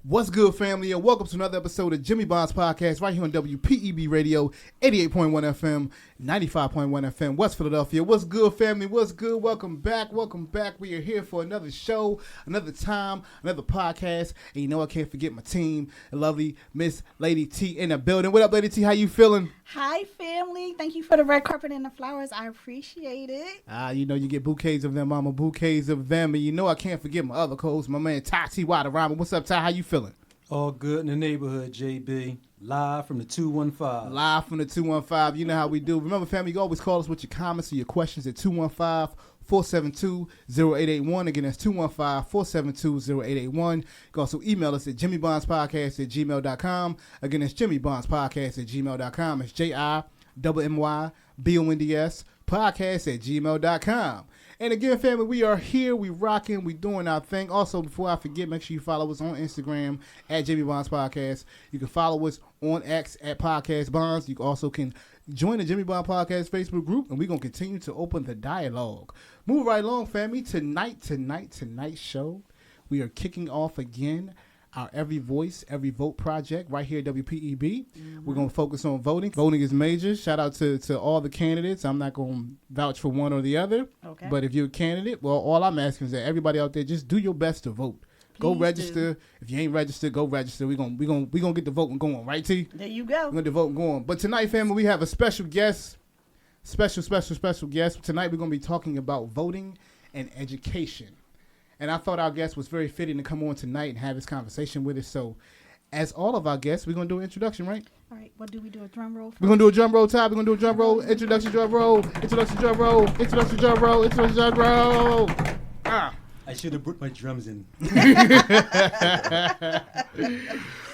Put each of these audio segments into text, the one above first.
What's good, family, and welcome to another episode of Jimmy Bond's Podcast right here on WPEB Radio, 88.1 FM, 95.1 FM, West Philadelphia. What's good, family? What's good? Welcome back. Welcome back. We are here for another show, another time, another podcast. And you know I can't forget my team, the lovely Miss Lady T in the building. What up, Lady T? How you feeling? Hi, family. Thank you for the red carpet and the flowers. I appreciate it. You know you get bouquets of them, mama, bouquets of them. And you know I can't forget my other co-host, my man Ty T. Waterama. What's up, Ty? How you feeling? All good in the neighborhood, JB. Live from the 215. Live from the 215. You know how we do. Remember, family, you can always call us with your comments or your questions at 215-472-0881. Again, that's 215-472-0881. You can also email us at jimmybondspodcast@gmail.com. Again, it's jimmybondspodcast@gmail.com. It's JIMMYBONDS podcast@gmail.com. And again, family, we are here, we rocking, we doing our thing. Also, before I forget, make sure you follow us on Instagram at Jimmy Bonds Podcast. You can follow us on X at Podcast Bonds. You also can join the Jimmy Bond Podcast Facebook group, and we're going to continue to open the dialogue. Move right along, family. Tonight's show, we are kicking off again our Every Voice, Every Vote project right here at WPEB. Mm-hmm. We're going to focus on voting. Voting is major. Shout out to all the candidates. I'm not going to vouch for one or the other. Okay. But if you're a candidate, well, all I'm asking is that everybody out there, just do your best to vote. Please go register. Do. If you ain't registered, go register. We're gonna get the voting going, right, T? There you go. We're going to get the voting going. But tonight, family, we have a special guest. Special guest. Tonight, we're going to be talking about voting and education. And I thought our guest was very fitting to come on tonight and have this conversation with us. So, as all of our guests, we're going to do an introduction, right? All right. What do we do? A drum roll? We're going to do a drum roll, Ty. We're going to do a drum roll. Introduction drum roll. Introduction drum roll. Introduction drum roll. Introduction drum roll. Ah. I should have put my drums in.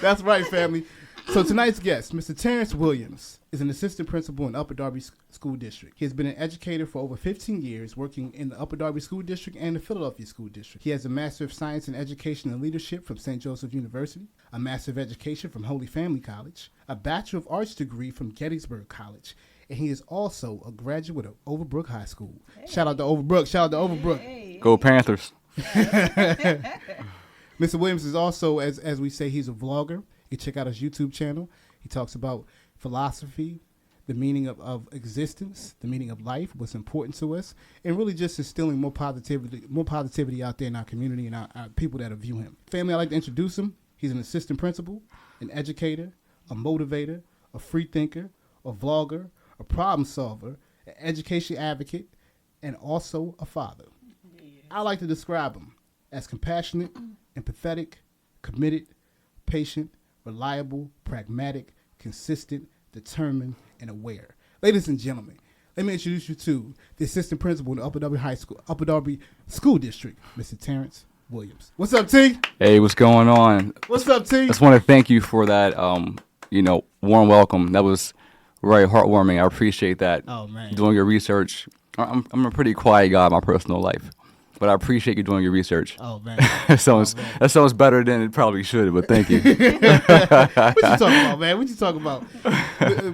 That's right, family. So tonight's guest, Mr. Terrance Williams, is an assistant principal in Upper Darby School District. He has been an educator for over 15 years, working in the Upper Darby School District and the Philadelphia School District. He has a Master of Science in Education and Leadership from St. Joseph University, a Master of Education from Holy Family College, a Bachelor of Arts degree from Gettysburg College, and he is also a graduate of Overbrook High School. Hey. Shout out to Overbrook. Hey. Go Panthers. Mr. Williams is also, as we say, he's a vlogger. You can check out his YouTube channel. He talks about philosophy, the meaning of existence, the meaning of life, what's important to us, and really just instilling more positivity out there in our community and our people that view him. Family, I'd like to introduce him. He's an assistant principal, an educator, a motivator, a free thinker, a vlogger, a problem solver, an education advocate, and also a father. Yes. I like to describe him as compassionate, empathetic, committed, patient, reliable, pragmatic, consistent, determined, and aware. Ladies and gentlemen, let me introduce you to the assistant principal in the Upper Darby School District, Mr. Terrance Williams. What's up, T? Hey, what's going on? What's up, T? I just want to thank you for that, warm welcome. That was very heartwarming. I appreciate that. Oh, man. Doing your research. I'm a pretty quiet guy in my personal life, but I appreciate you doing your research. Oh, man. That sounds better than it probably should, but thank you. What you talking about, man? What you talking about?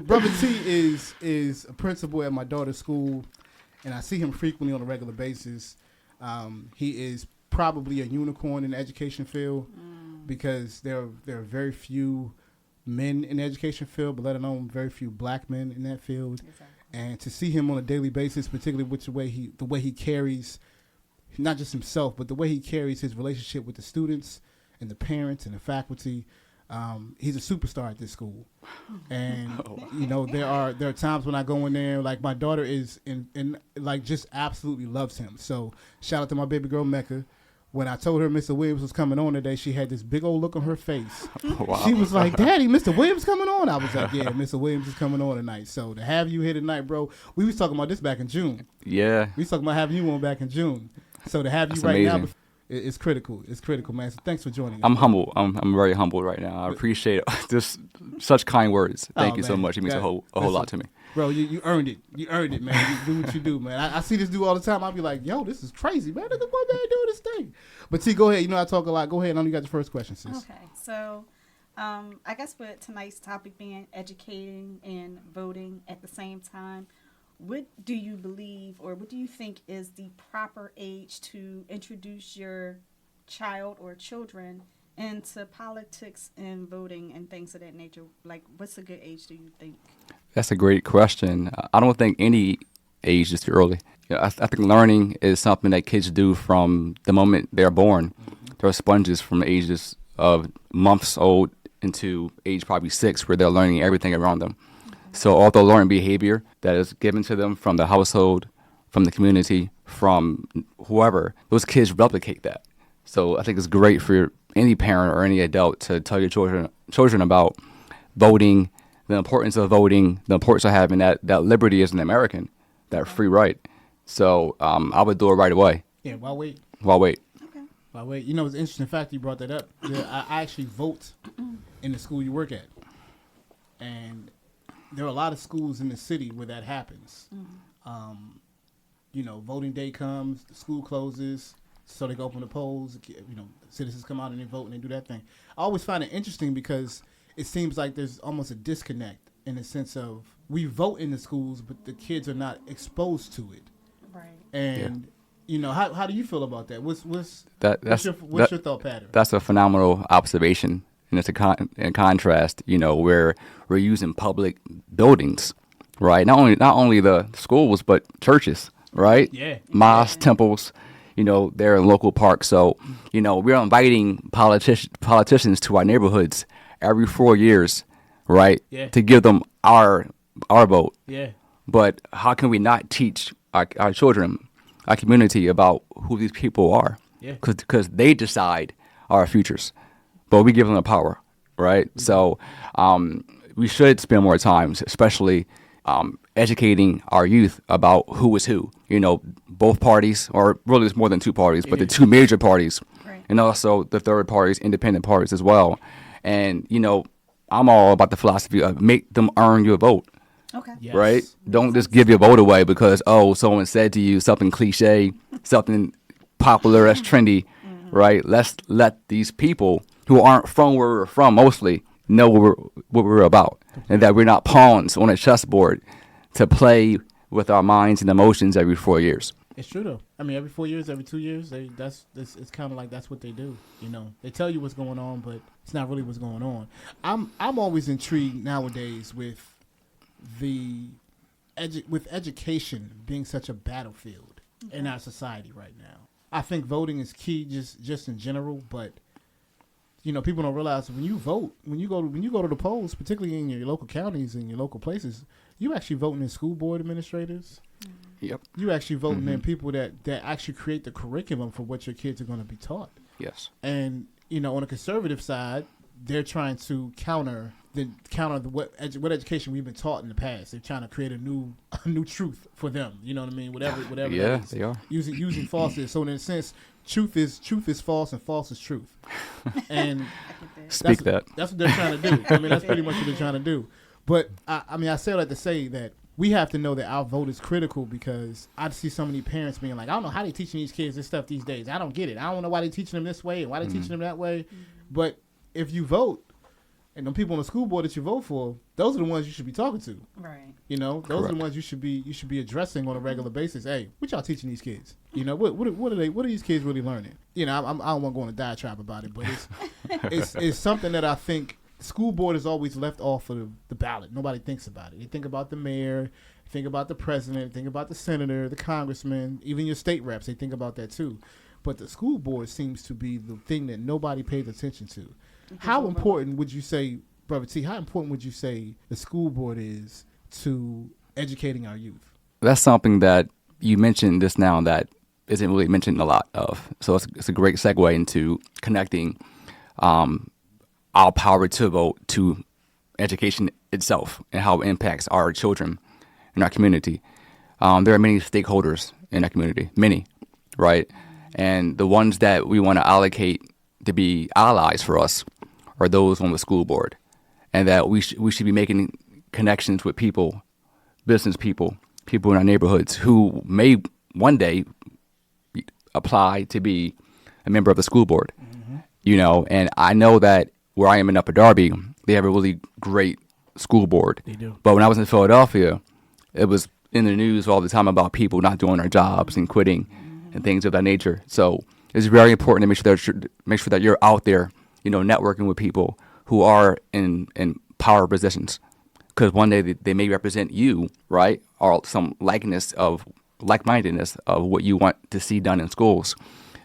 Brother T is a principal at my daughter's school, and I see him frequently on a regular basis. He is probably a unicorn in the education field because there are very few men in the education field, but let alone very few black men in that field. Exactly. And to see him on a daily basis, particularly with the way he carries not just himself, but the way he carries his relationship with the students and the parents and the faculty. He's a superstar at this school. And, there are times when I go in there, like my daughter is in like just absolutely loves him. So shout out to my baby girl, Mecca. When I told her Mr. Williams was coming on today, she had this big old look on her face. Wow. She was like, Daddy, Mr. Williams coming on? I was like, yeah, Mr. Williams is coming on tonight. So to have you here tonight, bro, we was talking about this back in June. Yeah. We was talking about having you on back in June. So to have you right now, it's critical. It's critical, man. So thanks for joining us. I'm humble. I'm very humbled right now. I appreciate just such kind words. Thank you so much. It means a whole lot to me. Bro, you earned it. You earned it, man. You do what you do, man. I see this dude all the time. I'll be like, yo, this is crazy, man. Look at one man doing this thing. But T, go ahead. I talk a lot. Go ahead. I know you got the first question, sis. Okay. So I guess with tonight's topic being educating and voting at the same time, what do you believe or what do you think is the proper age to introduce your child or children into politics and voting and things of that nature? Like, what's a good age, do you think? That's a great question. I don't think any age is too early. I think learning is something that kids do from the moment they're born. They're sponges from ages of months old into age probably 6, where they're learning everything around them. So all the learned behavior that is given to them from the household, from the community, from whoever, those kids replicate that. So I think it's great for any parent or any adult to tell your children about voting, the importance of voting, the importance of having that liberty as an American, that free right. So I would do it right away. Yeah, why wait? Why wait? Okay. Why wait? You know, it's an interesting fact you brought that up. Yeah, I actually vote in the school you work at. And there are a lot of schools in the city where that happens. You know, voting day comes, the school closes, so they go open the polls. You know, citizens come out and they vote and they do that thing. I always find it interesting because it seems like there's almost a disconnect in the sense of we vote in the schools, but the kids are not exposed to it. Right. And you know, how do you feel about that? What's your thought pattern? That's a phenomenal observation, and it's in contrast. You know, where we're using public buildings, right? Not only the schools, but churches, right? Yeah. Mosques, temples. You know, they're in local parks. So, you know, we're inviting politicians to our neighborhoods every 4 years, right? Yeah. To give them our vote. Yeah. But how can we not teach our children, our community, about who these people are? Yeah. Because they decide our futures, but we give them the power, right? Mm-hmm. So we should spend more time, especially educating our youth about who is who. You know, both parties, or really it's more than two parties, but the two major parties, right. And also the third parties, independent parties as well. And, you know, I'm all about the philosophy of make them earn your vote. Okay. Yes. Right? Don't just give your vote away because, someone said to you something cliche, something popular that's trendy, right? Let's let these people who aren't from where we're from mostly know what we're about, and that we're not pawns on a chessboard to play with our minds and emotions every 4 years. It's true though. I mean, every 4 years, every 2 years, it's kind of like that's what they do. You know, they tell you what's going on, but it's not really what's going on. I'm always intrigued nowadays with education being such a battlefield in our society right now. I think voting is key just in general, but you know, people don't realize when you vote, when you go to the polls, particularly in your local counties and your local places, you actually voting in school board administrators. Yep. You actually voting in people that actually create the curriculum for what your kids are going to be taught. Yes. And you know, on the conservative side, they're trying to counter what education we've been taught in the past. They're trying to create a new truth for them. You know what I mean? Whatever. Yeah, that is. they are Using falsehoods. So in a sense, truth is false and false is truth. And that's what they're trying to do. I mean, that's pretty much what they're trying to do. But I say all that to say that we have to know that our vote is critical, because I see so many parents being like, I don't know how they're teaching these kids this stuff these days. I don't get it. I don't know why they're teaching them this way and why they're teaching them that way. But if you vote, and the people on the school board that you vote for, those are the ones you should be talking to. Right. You know, those are the ones you should be addressing on a regular basis. Hey, what y'all teaching these kids? You know, what are these kids really learning? You know, I don't want to go on a diatribe about it, but it's something that I think the school board is always left off of the ballot. Nobody thinks about it. They think about the mayor, think about the president, think about the senator, the congressman, even your state reps. They think about that too. But the school board seems to be the thing that nobody pays attention to. How important would you say, Brother T, how important would you say the school board is to educating our youth? That's something that you mentioned just now that isn't really mentioned a lot of. So it's a great segue into connecting our power to vote to education itself and how it impacts our children in our community. There are many stakeholders in our community, many, right? And the ones that we want to allocate to be allies for us are those on the school board, and that we should be making connections with people, business people in our neighborhoods who may one day apply to be a member of the school board. You know, and I know that where I am in Upper Darby, they have a really great school board. They do. But when I was in Philadelphia, it was in the news all the time about people not doing their jobs and quitting and things of that nature. So it's very important to make sure that you're out there networking with people who are in power positions, because one day they may represent you, right, or some like-mindedness of what you want to see done in schools.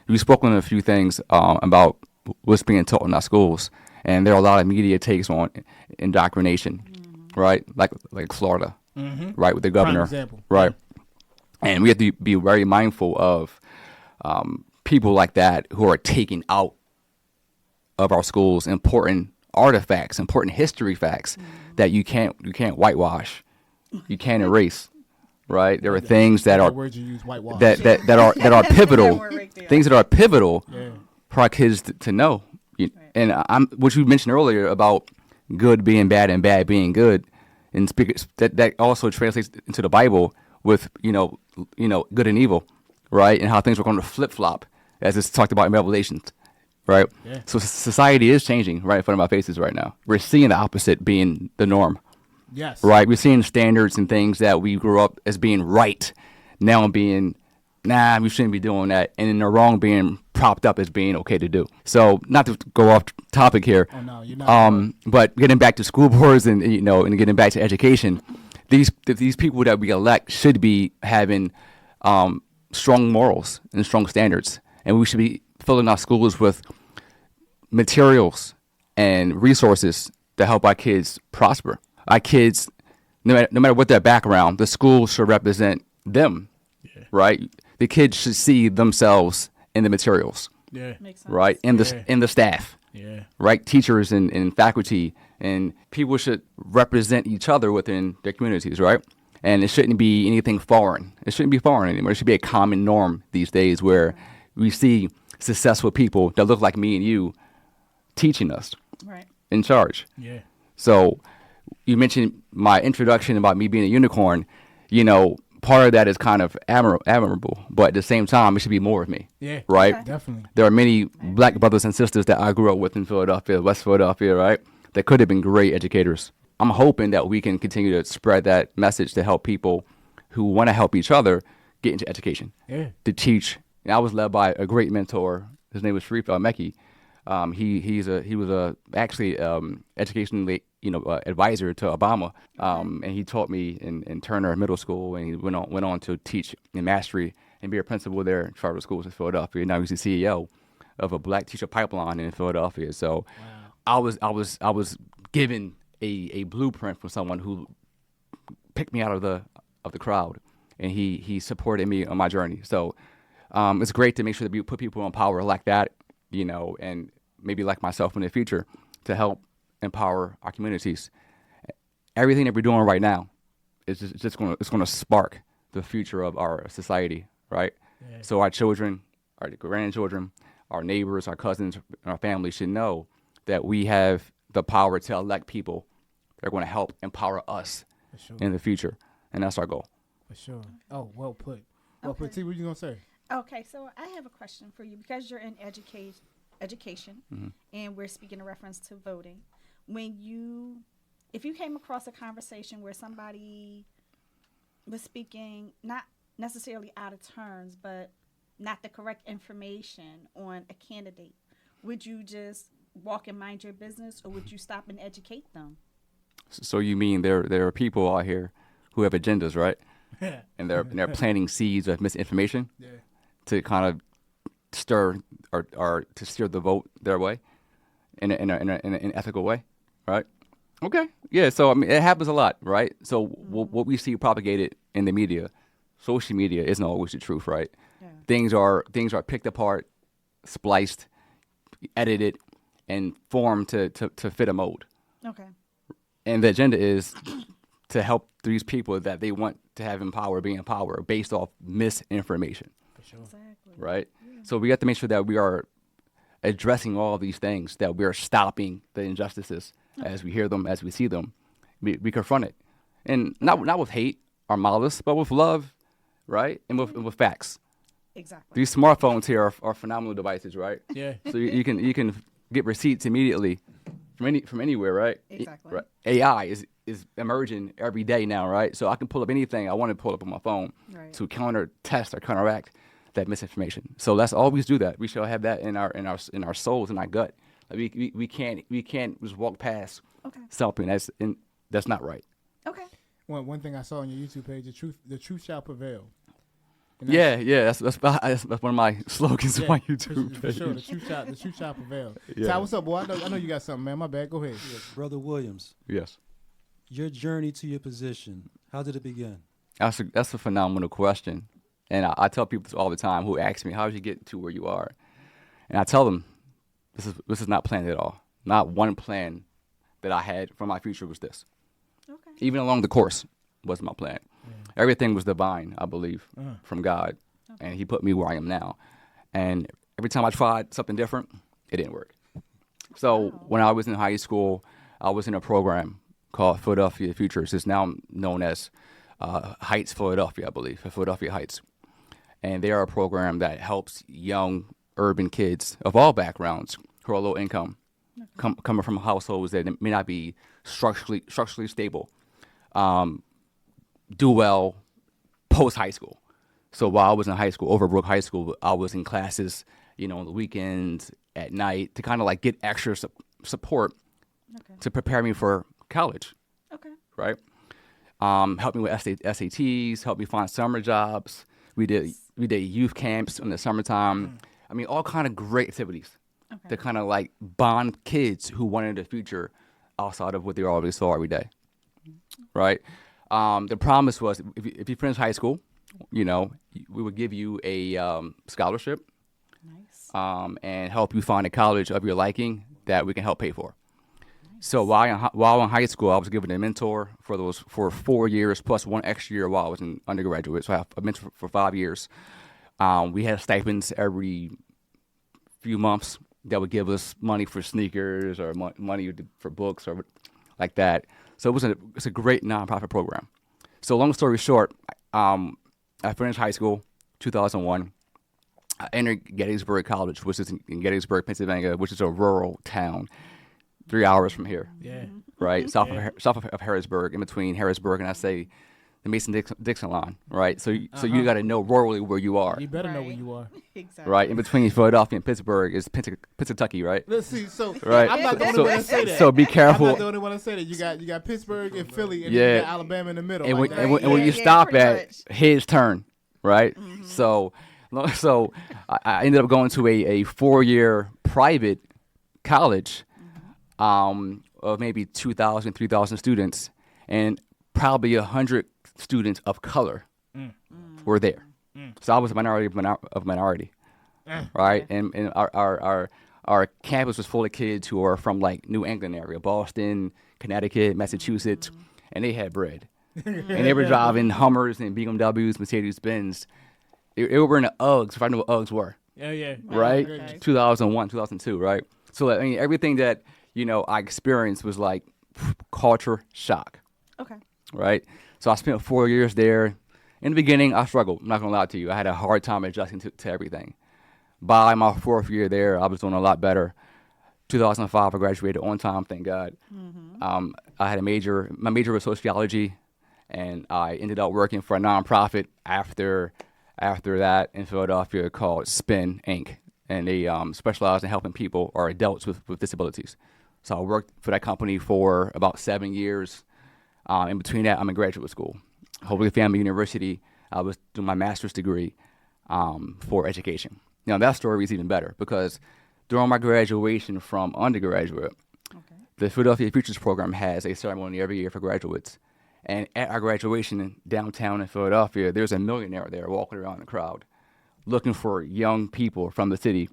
We've spoken a few things about what's being taught in our schools, and there are a lot of media takes on indoctrination, right, like Florida, right, with the governor, right, and we have to be very mindful of people like that who are taking out of our schools important artifacts, important history facts that you can't whitewash, you can't erase. Right, there are things that are words you use, whitewash. that are pivotal, things that are pivotal for our kids to know. And what you mentioned earlier about good being bad and bad being good, and that also translates into the Bible with good and evil, right, and how things are going to flip flop as it's talked about in Revelations, right? Yeah. So society is changing right in front of our faces right now. We're seeing the opposite being the norm. Yes. Right. We're seeing standards and things that we grew up as being right now being, we shouldn't be doing that. And in the wrong being propped up as being okay to do. So not to go off topic here. Oh, no, you're not. But getting back to school boards and getting back to education, these people that we elect should be having strong morals and strong standards. And we should be filling our schools with materials and resources to help our kids prosper. Our kids, no matter what their background, the school should represent them, right? The kids should see themselves in the materials, right? In the staff, right? Teachers and faculty and people should represent each other within their communities, right? And it shouldn't be anything foreign. It shouldn't be foreign anymore. It should be a common norm these days where we see successful people that look like me and you teaching us, in charge. Yeah. So you mentioned my introduction about me being a unicorn. Part of that is kind of admirable, but at the same time, it should be more of me. Yeah, right. Okay. Definitely. There are many black brothers and sisters that I grew up with in Philadelphia, West Philadelphia, right? That could have been great educators. I'm hoping that we can continue to spread that message to help people who want to help each other get into education. Yeah. To teach. And I was led by a great mentor. His name was Sharif Al-Mekki. He was actually educationally advisor to Obama, and he taught me in Turner Middle School, and he went on to teach in Mastery and be a principal there in charter schools in Philadelphia. Now he's the CEO of a Black Teacher Pipeline in Philadelphia. So I was given a blueprint from someone who picked me out of the crowd, and he supported me on my journey. So it's great to make sure that we put people in power like that, and maybe like myself in the future to help empower our communities. Everything that we're doing right now is just going to spark the future of our society, right? Yeah. So our children, our grandchildren, our neighbors, our cousins, and our family should know that we have the power to elect people that are going to help empower us in the future, and that's our goal. For sure. Oh, well put. Well put. T, what you gonna say? Okay, so I have a question for you because you're in education, and we're speaking in reference to voting. If you came across a conversation where somebody was speaking not necessarily out of turns, but not the correct information on a candidate, would you just walk and mind your business, or would you stop and educate them? So you mean there are people out here who have agendas, right? And they're planting seeds of misinformation to kind of stir or to steer the vote their way in an ethical way, right? Okay, yeah. So I mean, it happens a lot, right? So what we see propagated in the media, social media, isn't always the truth, right? Yeah. Things are picked apart, spliced, edited, and formed to fit a mold. Okay. And the agenda is to help these people that they want to have in power be in power based off misinformation. For sure. Exactly. Right? Yeah. So we have to make sure that we are addressing all of these things, that we are stopping the injustices as we hear them, as we see them. We confront it. And not with hate or malice, but with love, right? And with facts. Exactly. These smartphones here are phenomenal devices, right? Yeah. So you can get receipts immediately from anywhere, right? Exactly. Right. AI is emerging every day now, right? So I can pull up anything I want to pull up on my phone to test or counteract that misinformation. So let's always do that. We shall have that in our souls, in our gut. We can't just walk past Okay. something that's not right. Okay. One thing I saw on your YouTube page, the truth shall prevail. And Yeah. That's one of my slogans on my YouTube for page. sure. The truth shall prevail. Yeah. Ty, what's up, boy? I know you got something, man. My bad. Go ahead. Yes, Brother Williams, Yes. your journey to your position, how did it begin? That's a phenomenal question. And I tell people this all the time who ask me, how did you get to where you are? And I tell them, this is not planned at all. Not one plan that I had for my future was this. Okay. Even along the course wasn't my plan. Everything was divine, I believe, from God. Okay. And he put me where I am now. And every time I tried something different, it didn't work. So when I was in high school, I was in a program called Philadelphia Futures. It's now known as Heights Philadelphia, I believe, Philadelphia Heights. And they are a program that helps young urban kids of all backgrounds who are low income, coming from households that may not be structurally stable, do well post high school. So while I was in high school, Overbrook High School, I was in classes, on the weekends, at night, to kind of like get extra support Okay. to prepare me for college, Okay. right? Helped me with SATs, helped me find summer jobs. We did youth camps in the summertime. I mean, all kind of great activities Okay. to kind of like bond kids who wanted a future outside of what they already saw every day, right? The promise was if you finish high school, we would give you a scholarship Nice. and help you find a college of your liking that we can help pay for. So while in high school, I was given a mentor for 4 years plus one extra year while I was in undergraduate. So I have a mentor for 5 years. We had stipends every few months that would give us money for sneakers or money for books or like that. So it's a great nonprofit program. So long story short, I finished high school, 2001. I entered Gettysburg College, which is in Gettysburg, Pennsylvania, which is a rural town, 3 hours from here. Yeah. Right, south of Harrisburg, in between Harrisburg and I say the Mason-Dixon line, right? So you got to know rurally where you are, You better know where Right. you are. Exactly. right? In between Philadelphia and Pittsburgh is Pennsylvania, right? Let's see. So Right. I'm not the only So- one to say that. So be I'm careful. not the only one to say that. You got Pittsburgh and Philly, and then Yeah. you got Alabama in the middle. And like when, that. and when, and when Yeah, you yeah, stop pretty at much. his turn, right? So I ended up going to a 4-year private college of maybe 2,000, 3,000 students, and probably 100 students of color were there. So I was a minority of minority, right? And our campus was full of kids who are from like New England area, Boston, Connecticut, Massachusetts, and they had bread. And they were driving Hummers and BMWs, Mercedes-Benz. They were in the Uggs, if I knew what Uggs were, Yeah. right? Okay. 2001, 2002, right? So I mean, everything that, I experienced was like culture shock, Okay. right? So I spent 4 years there. In the beginning, I struggled. I'm not going to lie to you. I had a hard time adjusting to everything. By my 4th year there, I was doing a lot better. 2005, I graduated on time, thank God. I had my major was sociology, and I ended up working for a nonprofit after that in Philadelphia called Spin Inc. And they specialize in helping people or adults with disabilities. So I worked for that company for about 7 years. In between that, I'm in graduate school. Holy Family University. I was doing my master's degree for education. Now, that story is even better because during my graduation from undergraduate, Okay. the Philadelphia Futures Program has a ceremony every year for graduates. And at our graduation downtown in Philadelphia, there's a millionaire there walking around the crowd looking for young people from the city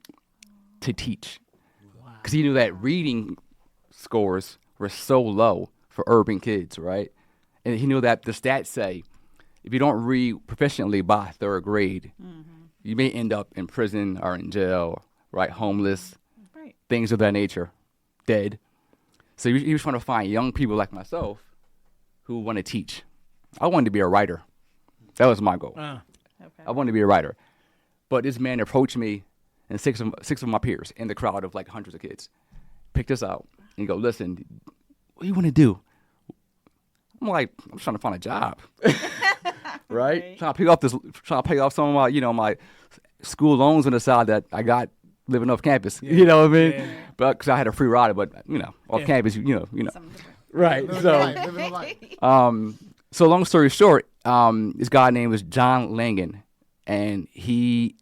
to teach. Because he knew that reading scores were so low for urban kids, right? And he knew that the stats say if you don't read proficiently by 3rd grade, you may end up in prison or in jail, right? Homeless, Right. things of that nature, dead. So he was trying to find young people like myself who want to teach. I wanted to be a writer. That was my goal. Okay. I wanted to be a writer. But this man approached me and six of my peers in the crowd of like hundreds of kids picked us out and go, listen, what do you want to do? I'm like, I'm trying to find a job, right? Right. Trying to pay off some of my, my school loans on the side that I got living off campus. You know what I mean? Yeah. But because I had a free rider, but off Yeah. campus, Something different. right? Living So. a life, living a life. So long story short, this guy named was John Langan, and he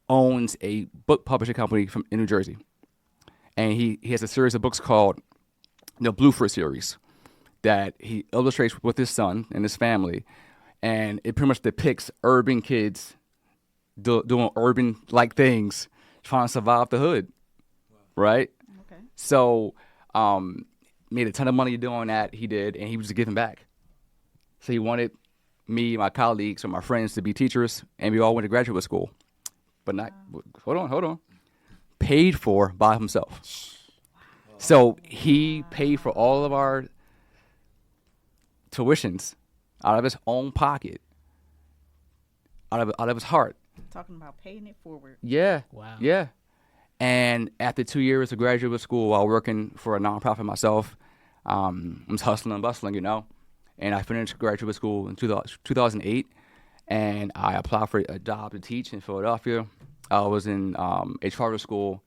owns a book publishing company in New Jersey, and he has a series of books called the Bluefruit series that he illustrates with his son and his family, and it pretty much depicts urban kids doing urban-like things, trying to survive the hood, right? Okay. So made a ton of money doing that. He did, and he was just giving back. So he wanted me, my colleagues, or my friends to be teachers, and we all went to graduate school. But not, hold on. Paid for by himself. So he paid for all of our tuitions out of his own pocket, out of his heart. Talking about paying it forward. Yeah. Wow. Yeah. And after 2 years of graduate school, while working for a nonprofit myself, I was hustling and bustling, and I finished graduate school in 2008, and I applied for a job to teach in Philadelphia. I was in a charter school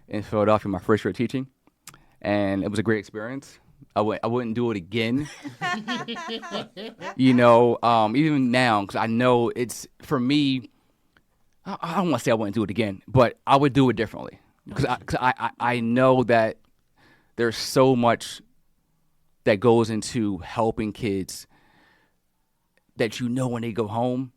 in Philadelphia my first year of teaching, and it was a great experience. I wouldn't do it again, even now, because I know it's, for me, I don't want to say I wouldn't do it again, but I would do it differently, because I know that there's so much that goes into helping kids that when they go home,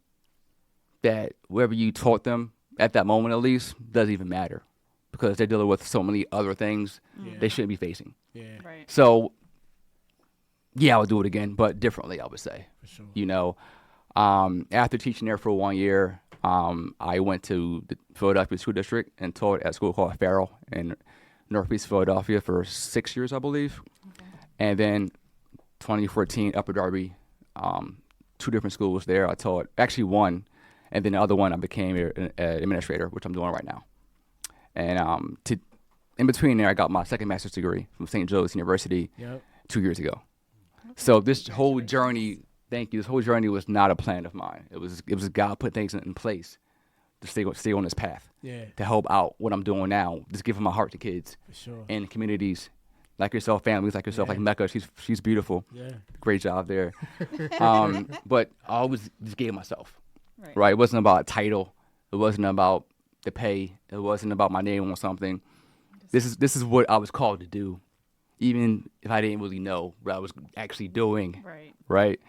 that whatever you taught them at that moment at least doesn't even matter, because they're dealing with so many other things they shouldn't be facing. Yeah. Right. So, yeah, I would do it again, but differently, I would say. For sure. After teaching there for 1 year, I went to the Philadelphia School District and taught at a school called Farrell in Northeast Philadelphia for 6 years, I believe. Okay. And then 2014, Upper Darby, 2 different schools there. I taught, actually one, and then the other one I became an administrator, which I'm doing right now. And in between there, I got my second master's degree from St. Joe's University 2 years ago. Okay. So this whole journey, thank you, this whole journey was not a plan of mine. It was God put things in place to stay on this path. Yeah. To help out what I'm doing now, just giving my heart to kids For sure. and communities like yourself, families like yourself, like Mecca. She's beautiful. Yeah. Great job there. But I always just gave myself. Right. Right. It wasn't about a title. It wasn't about the pay. It wasn't about my name on something. This is what I was called to do, even if I didn't really know what I was actually doing. Right. Right.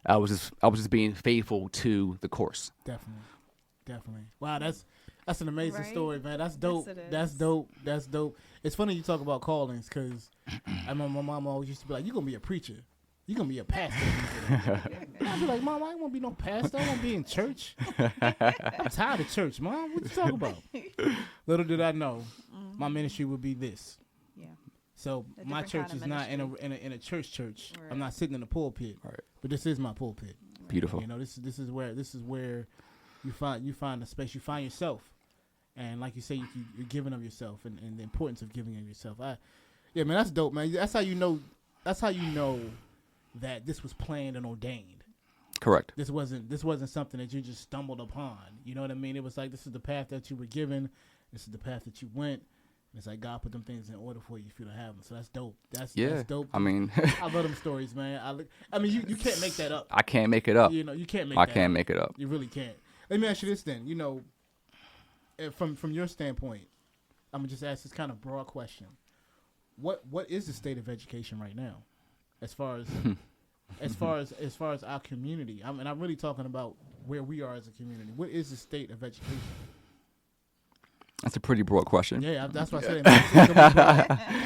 I was just being faithful to the course. Definitely. Wow, that's an amazing Right? story, man. That's dope. Yes, it That's is. dope. That's dope. It's funny you talk about callings, because I remember my mom always used to be like, "You're gonna be a preacher. You're gonna be a pastor." And I'd be like, "Mom, I don't want to be no pastor. I want to be in church. I'm tired of church, Mom. What you talking about?" Little did I know, my ministry would be this. Yeah. So A my different church kind is of not in ministry. a church. Right. I'm not sitting in the pulpit, Right. but this is my pulpit. Beautiful. This is where you find the space, you find yourself, and like you say, you're giving of yourself, and the importance of giving of yourself. Man, that's dope, man. That's how you know that this was planned and ordained. Correct. This wasn't something that you just stumbled upon. You know what I mean? It was like, this is the path that you were given. This is the path that you went. And it's like God put them things in order for you if you don't have them. So that's dope. That's dope. I mean, I love them stories, man. I mean, you can't make that up. I can't make it up. You can't make I that can't up. make it up. You really can't. Let me ask you this then. From your standpoint, I'm gonna just ask this kind of broad question. What is the state of education right now, as far as our community? And I'm really talking about where we are as a community. What is the state of education? That's a pretty broad question. Yeah, that's what I said.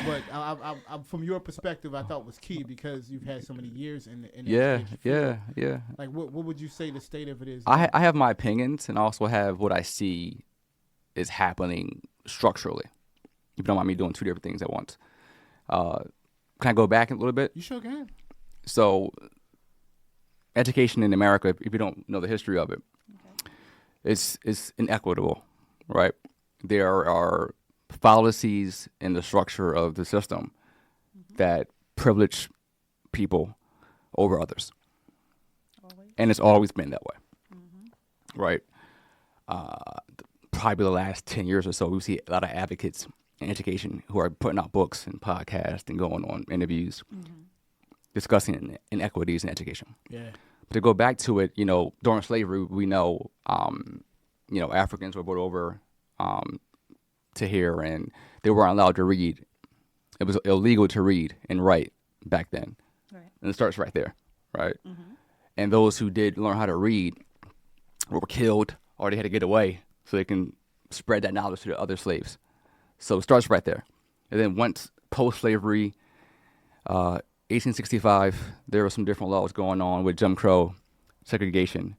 But I, from your perspective, I thought was key, because you've had so many years in the education field. Yeah. Like, what would you say the state of it is? I have my opinions, and I also have what I see is happening structurally. If you don't mind me doing 2 different things at once. Can I go back a little bit? You sure can. So, education in America, if you don't know the history of it, it's inequitable, right? There are fallacies in the structure of the system that privilege people over others. Always. And it's always been that way, right? probably the last 10 years or so, we see a lot of advocates in education who are putting out books and podcasts and going on interviews discussing inequities in education. Yeah. But to go back to it, during slavery, we know, Africans were brought over to here, and they weren't allowed to read. It was illegal to read and write back then. Right. And it starts right there, right? And those who did learn how to read were killed, or they had to get away so they can spread that knowledge to the other slaves. So it starts right there. And then once post-slavery, 1865, there were some different laws going on with Jim Crow, segregation.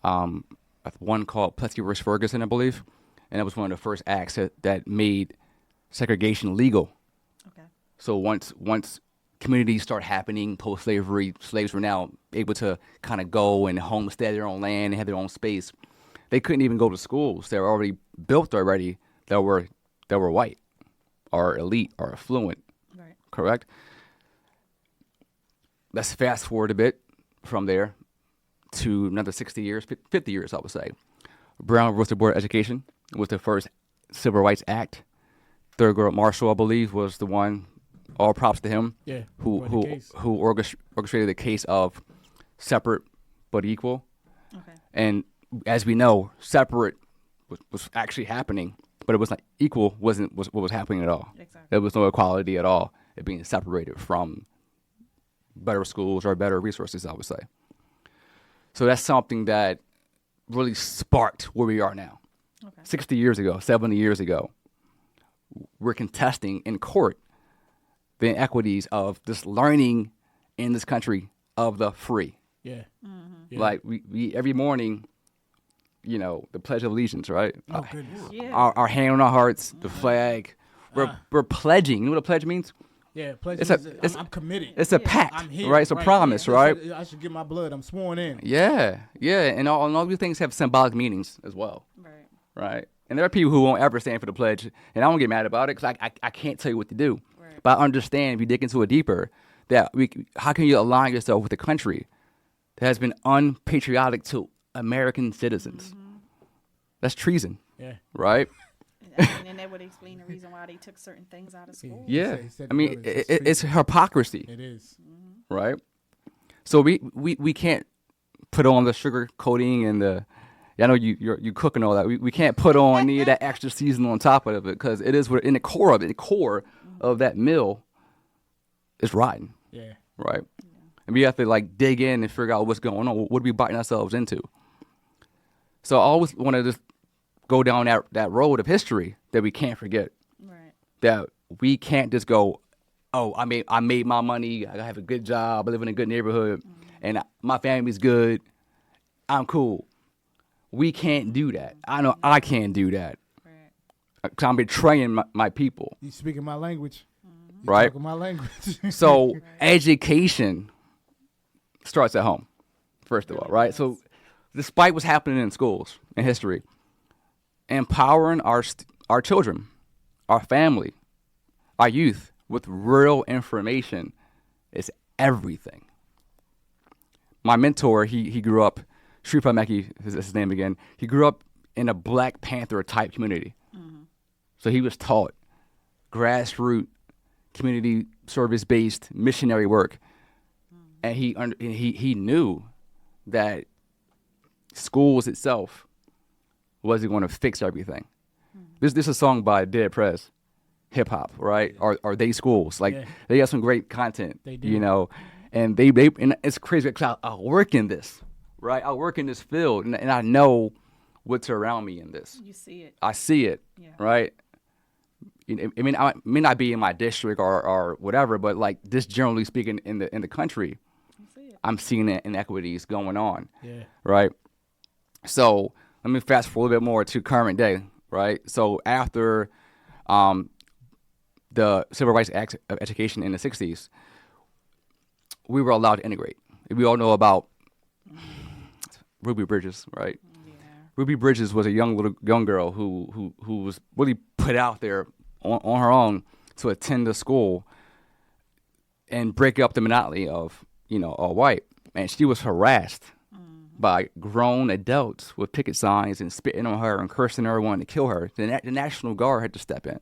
One called Plessy v. Ferguson, I believe, and that was one of the first acts that made segregation legal. Okay. So once communities start happening post-slavery, slaves were now able to kind of go and homestead their own land and have their own space. They couldn't even go to schools. They were already built already that were white or elite or affluent. Right. Correct? Let's fast forward a bit from there to another 60 years, 50 years, I would say. Brown versus the Board of Education was the first Civil Rights Act. Thurgood Marshall, I believe, was the one. All props to him. Yeah. Who orchestrated the case of separate but equal. Okay. And as we know, separate was actually happening, but it was not equal. Wasn't what was happening at all. Exactly. There was no equality at all. It being separated from better schools or better resources, I would say. So that's something that really sparked where we are now. Okay. 60 years ago, 70 years ago, we're contesting in court the inequities of this learning in this country of the free. Yeah. Yeah. Like we every morning, the Pledge of Allegiance, right? Oh, goodness. Yeah. Our hand on our hearts, the flag. We're pledging. You know what a pledge means? Yeah, pledge. I'm committed. It's a pact, I'm here, right? It's a promise, right? I should give my blood. I'm sworn in. Yeah, and all these things have symbolic meanings as well, Right. right? And there are people who won't ever stand for the pledge, and I don't get mad about it because I can't tell you what to do. Right. But I understand if you dig into it deeper that how can you align yourself with a country that has been unpatriotic to American citizens? That's treason, Yeah. right? And then that would explain the reason why they took certain things out of school. Yeah, He said I mean it's it's hypocrisy, It is. right? So we can't put on the sugar coating and the. I know you cook and all that. We can't put on any of that extra seasoning on top of it because it is what in the core of it. The core of that meal is rotten, Yeah. right? And we have to dig in and figure out what's going on. What are we biting ourselves into? So I always want to just go down that road of history that we can't forget. Right. That we can't just go, oh, I made my money. I have a good job. I live in a good neighborhood, and my family's good. I'm cool. We can't do that. I know I can't do that. Right. Because I'm betraying my people, You speaking my language. You right? talking my language. So education starts at home, first of all, right? So despite what's happening in schools and history, empowering our children, our family, our youth with real information is everything. My mentor, he grew up, Shripad Mackey is his name again. He grew up in a Black Panther type community. So he was taught grassroots, community service-based missionary work. And he knew that schools itself wasn't going to fix everything. This is a song by Dead Prez, hip hop, right? Or They Schools. They have some great content, They do. and they and it's crazy because I work in this, right? I work in this field, and I know what's around me in this. You see it. I see it, Yeah. right? I may not be in my district or whatever, but just generally speaking in the country, You see it. I'm seeing the inequities going on, Yeah. right? So let me fast forward a little bit more to current day, right? So after the Civil Rights Act of Education in the 60s, we were allowed to integrate. We all know about Ruby Bridges, right? Yeah. Ruby Bridges was a young girl who was really put out there on her own to attend the school and break up the monotony of all white, and she was harassed by grown adults with picket signs and spitting on her and cursing her, wanting to kill her. The National Guard had to step in.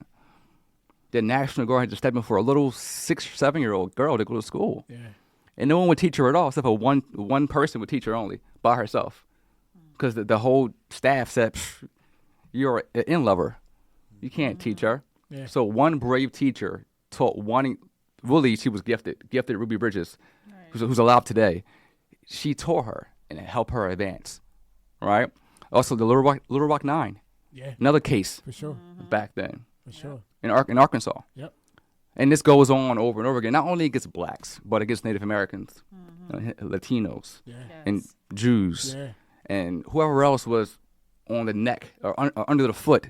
The National Guard had to step in for a little 6 or 7-year-old girl to go to school. Yeah. And no one would teach her at all, except for one person would teach her only, by herself. Because the whole staff said, you're an in-lover. You can't teach her. Yeah. So one brave teacher taught one, really she was gifted Ruby Bridges, who's alive today. She taught her and it helped her advance, right? Also, the Little Rock 9, another case For sure. back then For sure. in Arkansas. Yep. And this goes on over and over again, not only against blacks, but against Native Americans, Latinos, Yeah. and Jews, Yeah. and whoever else was on the neck or under the foot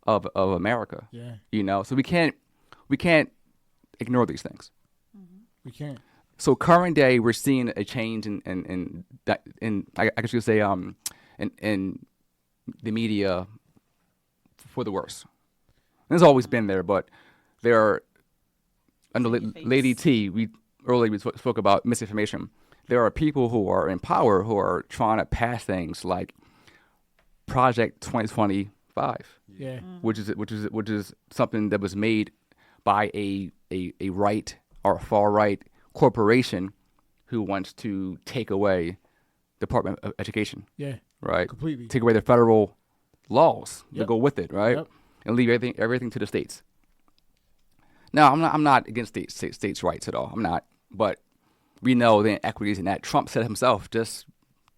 of America. Yeah. You know, so we can't ignore these things. We can't. So current day, we're seeing a change in I guess you could say in the media for the worse. And it's always been there, but there are under Lady T. We spoke about misinformation. There are people who are in power who are trying to pass things like Project 2025. Yeah. Which is something that was made by a right or a far right corporation who wants to take away Department of Education, Yeah. right? Completely. Take away the federal laws that Yep. go with it, right? Yep. And leave everything to the states. Now, I'm not against states' rights at all. I'm not, but we know the inequities in that. Trump said himself just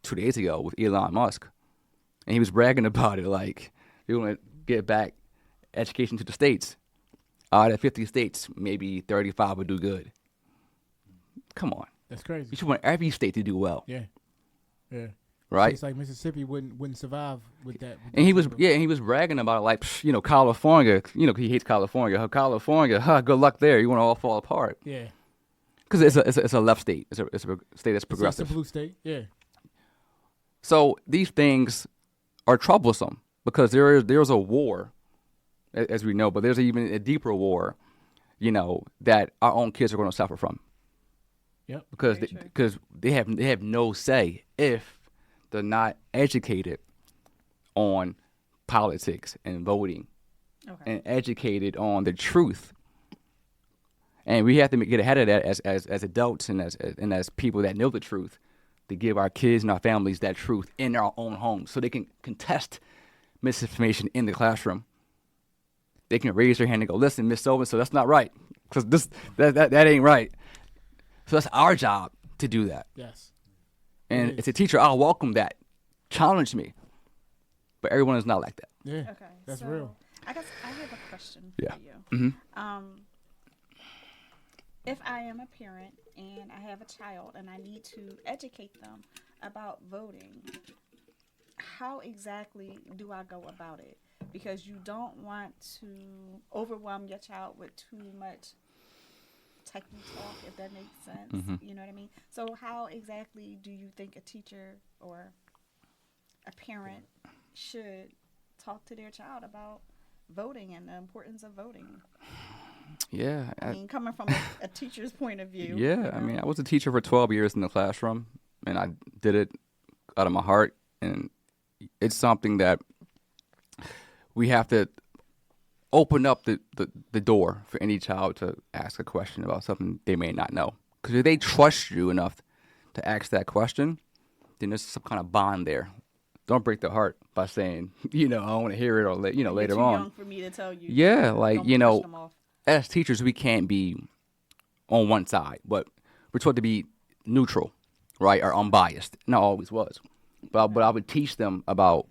2 days ago with Elon Musk, and he was bragging about it like we want to get back education to the states. Out of 50 states, maybe 35 would do good. Come on, That's crazy. you should want every state to do well, Yeah. Yeah. right? It's like Mississippi wouldn't survive with that. And he was bragging about it like, California, he hates California. California, good luck there. You want to all fall apart. Yeah. Because it's a left state. It's a state that's progressive. It's a blue state. Yeah. So these things are troublesome because there's a war, as we know, but there's even a deeper war, that our own kids are going to suffer from. Yep. Because they have no say if they're not educated on politics and voting, and educated on the truth. And we have to get ahead of that as adults and as people that know the truth, to give our kids and our families that truth in our own homes, so they can contest misinformation in the classroom. They can raise their hand and go, "Listen, Miss So-and-so, that's not right, because that ain't right." So that's our job to do that. Yes. And as a teacher, I'll welcome that. Challenge me. But everyone is not like that. Yeah. Okay. That's so real. I guess I have a question Yeah. for you. Mm-hmm. If I am a parent and I have a child and I need to educate them about voting, how exactly do I go about it? Because you don't want to overwhelm your child with too much techie talk, if that makes sense. Mm-hmm. You know what I mean? So how exactly do you think a teacher or a parent should talk to their child about voting and the importance of voting? Yeah. I mean, coming from a teacher's point of view. Yeah. I mean, I was a teacher for 12 years in the classroom, and I did it out of my heart. And it's something that we have to open up the door for any child to ask a question about something they may not know. Because if they trust you enough to ask that question, then there's some kind of bond there. Don't break their heart by saying, I don't want to hear it, or later You're too on. young for me to tell you. Yeah, like, Don't push them off. as teachers, we can't be on one side, but we're taught to be neutral, right, or unbiased. Not always was. But I would teach them about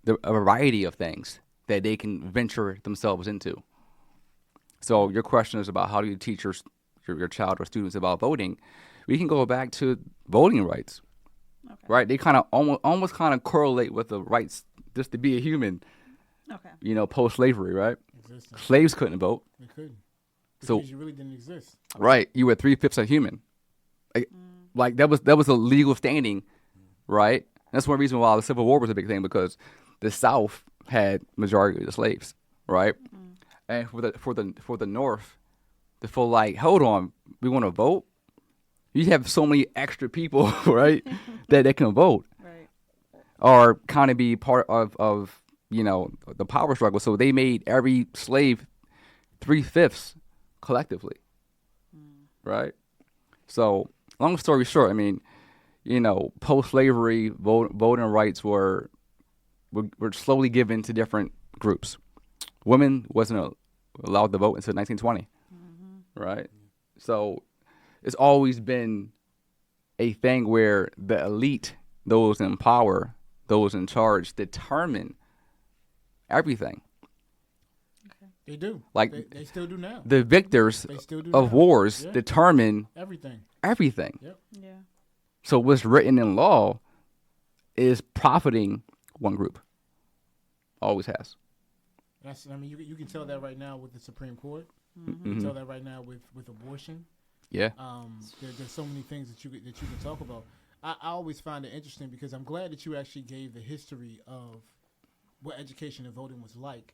a variety of things that they can venture themselves into. So your question is about how do you teach your child or students about voting? We can go back to voting rights, right? They kind of almost kind of correlate with the rights just to be a human, post-slavery, right? Existence. Slaves couldn't vote. They couldn't. So- Because you really didn't exist. Right, you were 3/5 a human. Like that was a legal standing, right? That's one reason why the Civil War was a big thing, because the South had majority of the slaves, right? And for the North, to feel like, hold on, we want to vote. You have so many extra people, right, that can vote. Right. or kind of be part of the power struggle. So they made every slave 3/5 collectively, right? So long story short, I mean, post-slavery voting rights were slowly given to different groups. Women wasn't allowed to vote until 1920, right? So it's always been a thing where the elite, those in power, those in charge, determine everything. They do. Like they still do now. The victors They still do of now. wars Yeah. determine Everything. everything. Yep. Yeah. So what's written in law is profiting one group. Always has. You can tell that right now with the Supreme Court. Mm-hmm. You can tell that right now with abortion. Yeah. There's so many things that you can talk about. I always find it interesting because I'm glad that you actually gave the history of what education and voting was like,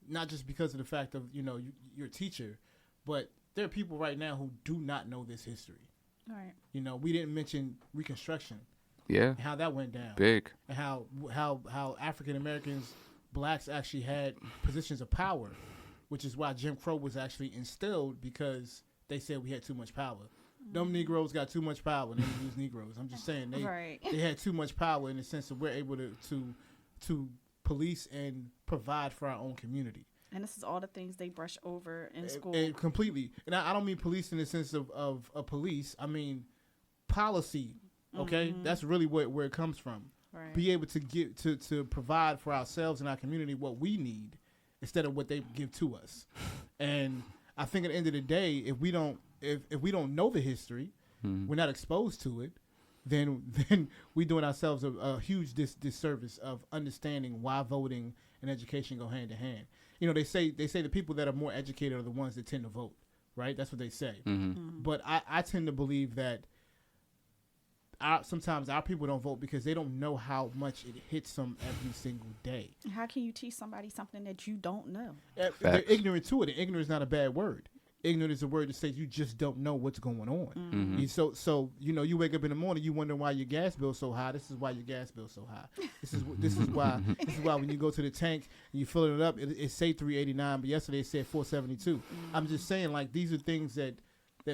not just because of the fact of you're a teacher, but there are people right now who do not know this history. All right. We didn't mention Reconstruction. Yeah. And how that went down. Big. And how African Americans, blacks actually had positions of power, which is why Jim Crow was actually instilled, because they said we had too much power. Them Negroes got too much power. They didn't use Negroes. I'm just saying they had too much power in the sense that we're able to police and provide for our own community. And this is all the things they brush over in school. Completely. And I don't mean police in the sense of a police. I mean policy. Okay, that's really where it comes from. Right. Be able to give to provide for ourselves and our community what we need instead of what they give to us. And I think at the end of the day, if we don't know the history, we're not exposed to it, then we're doing ourselves a huge disservice of understanding why voting and education go hand in hand. They say the people that are more educated are the ones that tend to vote, right? That's what they say. But I tend to believe that sometimes our people don't vote because they don't know how much it hits them every single day. How can you teach somebody something that you don't know? They're ignorant to it. And ignorant is not a bad word. Ignorant is a word that says you just don't know what's going on. So you wake up in the morning, you wonder why your gas bill's so high. This is why your gas bill's so high. This is why when you go to the tank and you fill it up, it say 389, but yesterday it said 472. I'm just saying, like, these are things that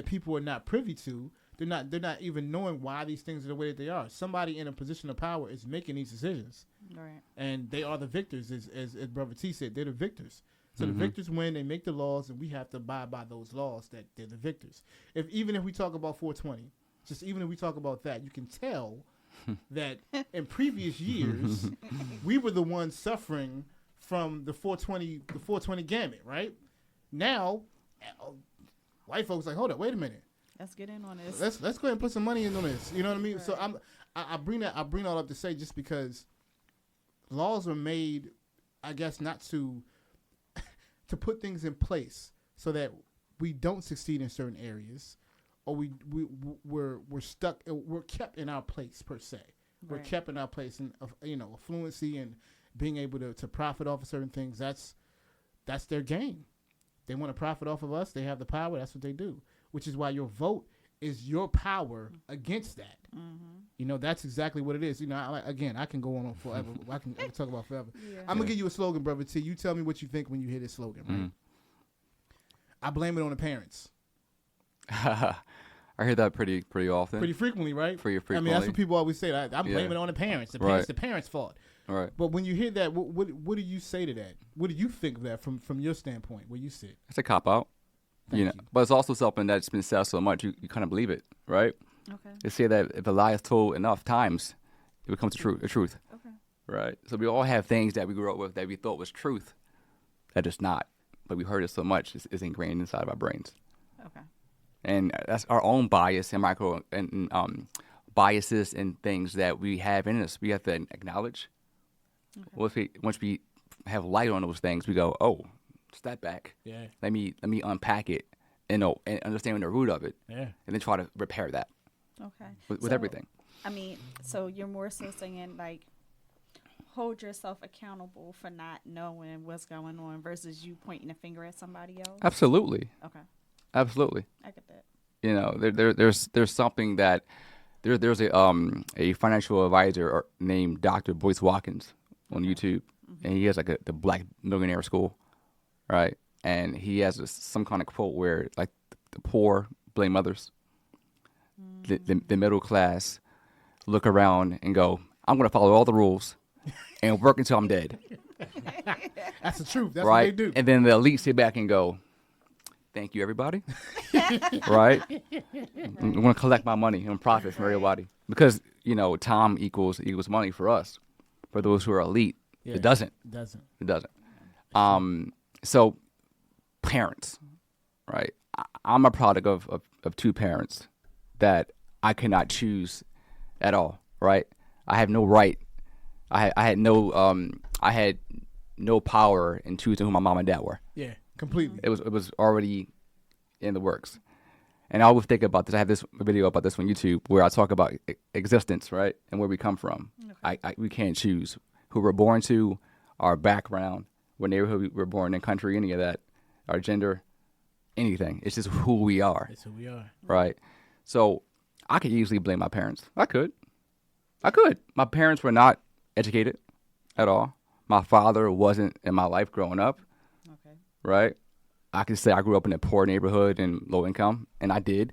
people are not privy to. They're not even knowing why these things are the way that they are. Somebody in a position of power is making these decisions, Right. and they are the victors, as Brother T said. They're the victors. So the victors win. They make the laws, and we have to abide by those laws. That they're the victors. Even if we talk about 420, even if we talk about that, you can tell that in previous years we were the ones suffering from the 420 gamut. Right now, white folks like, hold up, wait a minute. Let's get in on this. Let's go ahead and put some money in on this. You know what I mean? Right. So I bring all up to say, just because laws are made, I guess, not to put things in place so that we don't succeed in certain areas, or we're stuck. We're kept in our place per se. Right. We're kept in our place in affluency and being able to profit off of certain things. That's their game. They want to profit off of us. They have the power. That's what they do. Which is why your vote is your power against that. That's exactly what it is. I can go on forever. I can talk about forever. Yeah. I'm going to give you a slogan, Brother T. You tell me what you think when you hear this slogan, right? I blame it on the parents. I hear that pretty often. Pretty frequently, right? Pretty frequently. I mean, that's what people always say. I'm blaming it on the parents. The parents' fault. Right. But when you hear that, what do you say to that? What do you think of that from your standpoint, where you sit? It's a cop-out. But it's also something that's been said so much, you kind of believe it, right? Okay. They say that if a lie is told enough times, it becomes a truth. Okay. Right? So we all have things that we grew up with that we thought was truth that is not. But we heard it so much, it's ingrained inside of our brains. Okay. And that's our own bias and biases and things that we have in us. We have to acknowledge. Okay. Once we have light on those things, we go, oh, step back. Yeah. Let me unpack it and understand the root of it. Yeah. And then try to repair that. Okay. With everything. I mean, so you're more so saying, like, hold yourself accountable for not knowing what's going on versus you pointing a finger at somebody else? Absolutely. Okay. Absolutely. I get that. There's something that there's a financial advisor named Dr. Boyce Watkins on YouTube, and he has like the Black Millionaire School, right? And he has some kind of quote where like the poor blame others, the middle class look around and go, I'm going to follow all the rules and work until I'm dead. That's the truth. That's right? what they do. And then the elite sit back and go, thank you, everybody. Right? I'm going to collect my money and profit from everybody. Because, time equals money for us. For those who are elite, it doesn't. It doesn't. So, parents, right? I'm a product of two parents that I cannot choose at all, right? I have no right. I had no power in choosing who my mom and dad were. Yeah, completely. It was already in the works. And I always think about this. I have this video about this on YouTube where I talk about existence, right, and where we come from. Okay. We can't choose who we're born to, our background, what neighborhood we were born in, country, any of that, our gender, anything. It's just who we are. It's who we are. Right. So I could easily blame my parents. I could. My parents were not educated at all. My father wasn't in my life growing up. Okay. Right. I could say I grew up in a poor neighborhood and low income, and I did.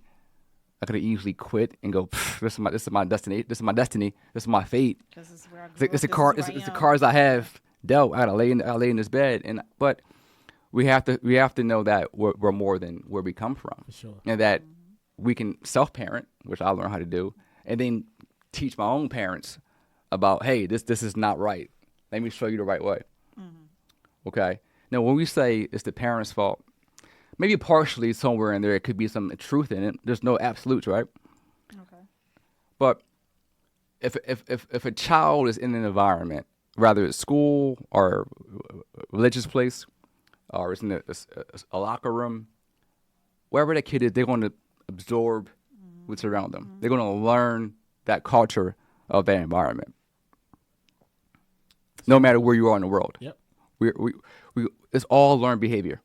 I could have easily quit and go, this is my destiny. This is my destiny. This is my fate. It's the cards I have dealt. I gotta lay in this bed. But we have to know that we're more than where we come from. For sure. And that we can self-parent, which I learned how to do, and then teach my own parents about, hey, this is not right. Let me show you the right way. Mm-hmm. Okay. Now, when we say it's the parents' fault, maybe partially somewhere in there it could be some truth in it. There's no absolutes, right? Okay. But if a child is in an environment, rather it's school or a religious place, or it's in a locker room, wherever that kid is, they're going to absorb what's around them. Mm-hmm. They're going to learn that culture of that environment. No matter where you are in the world. Yep. We it's all learned behavior.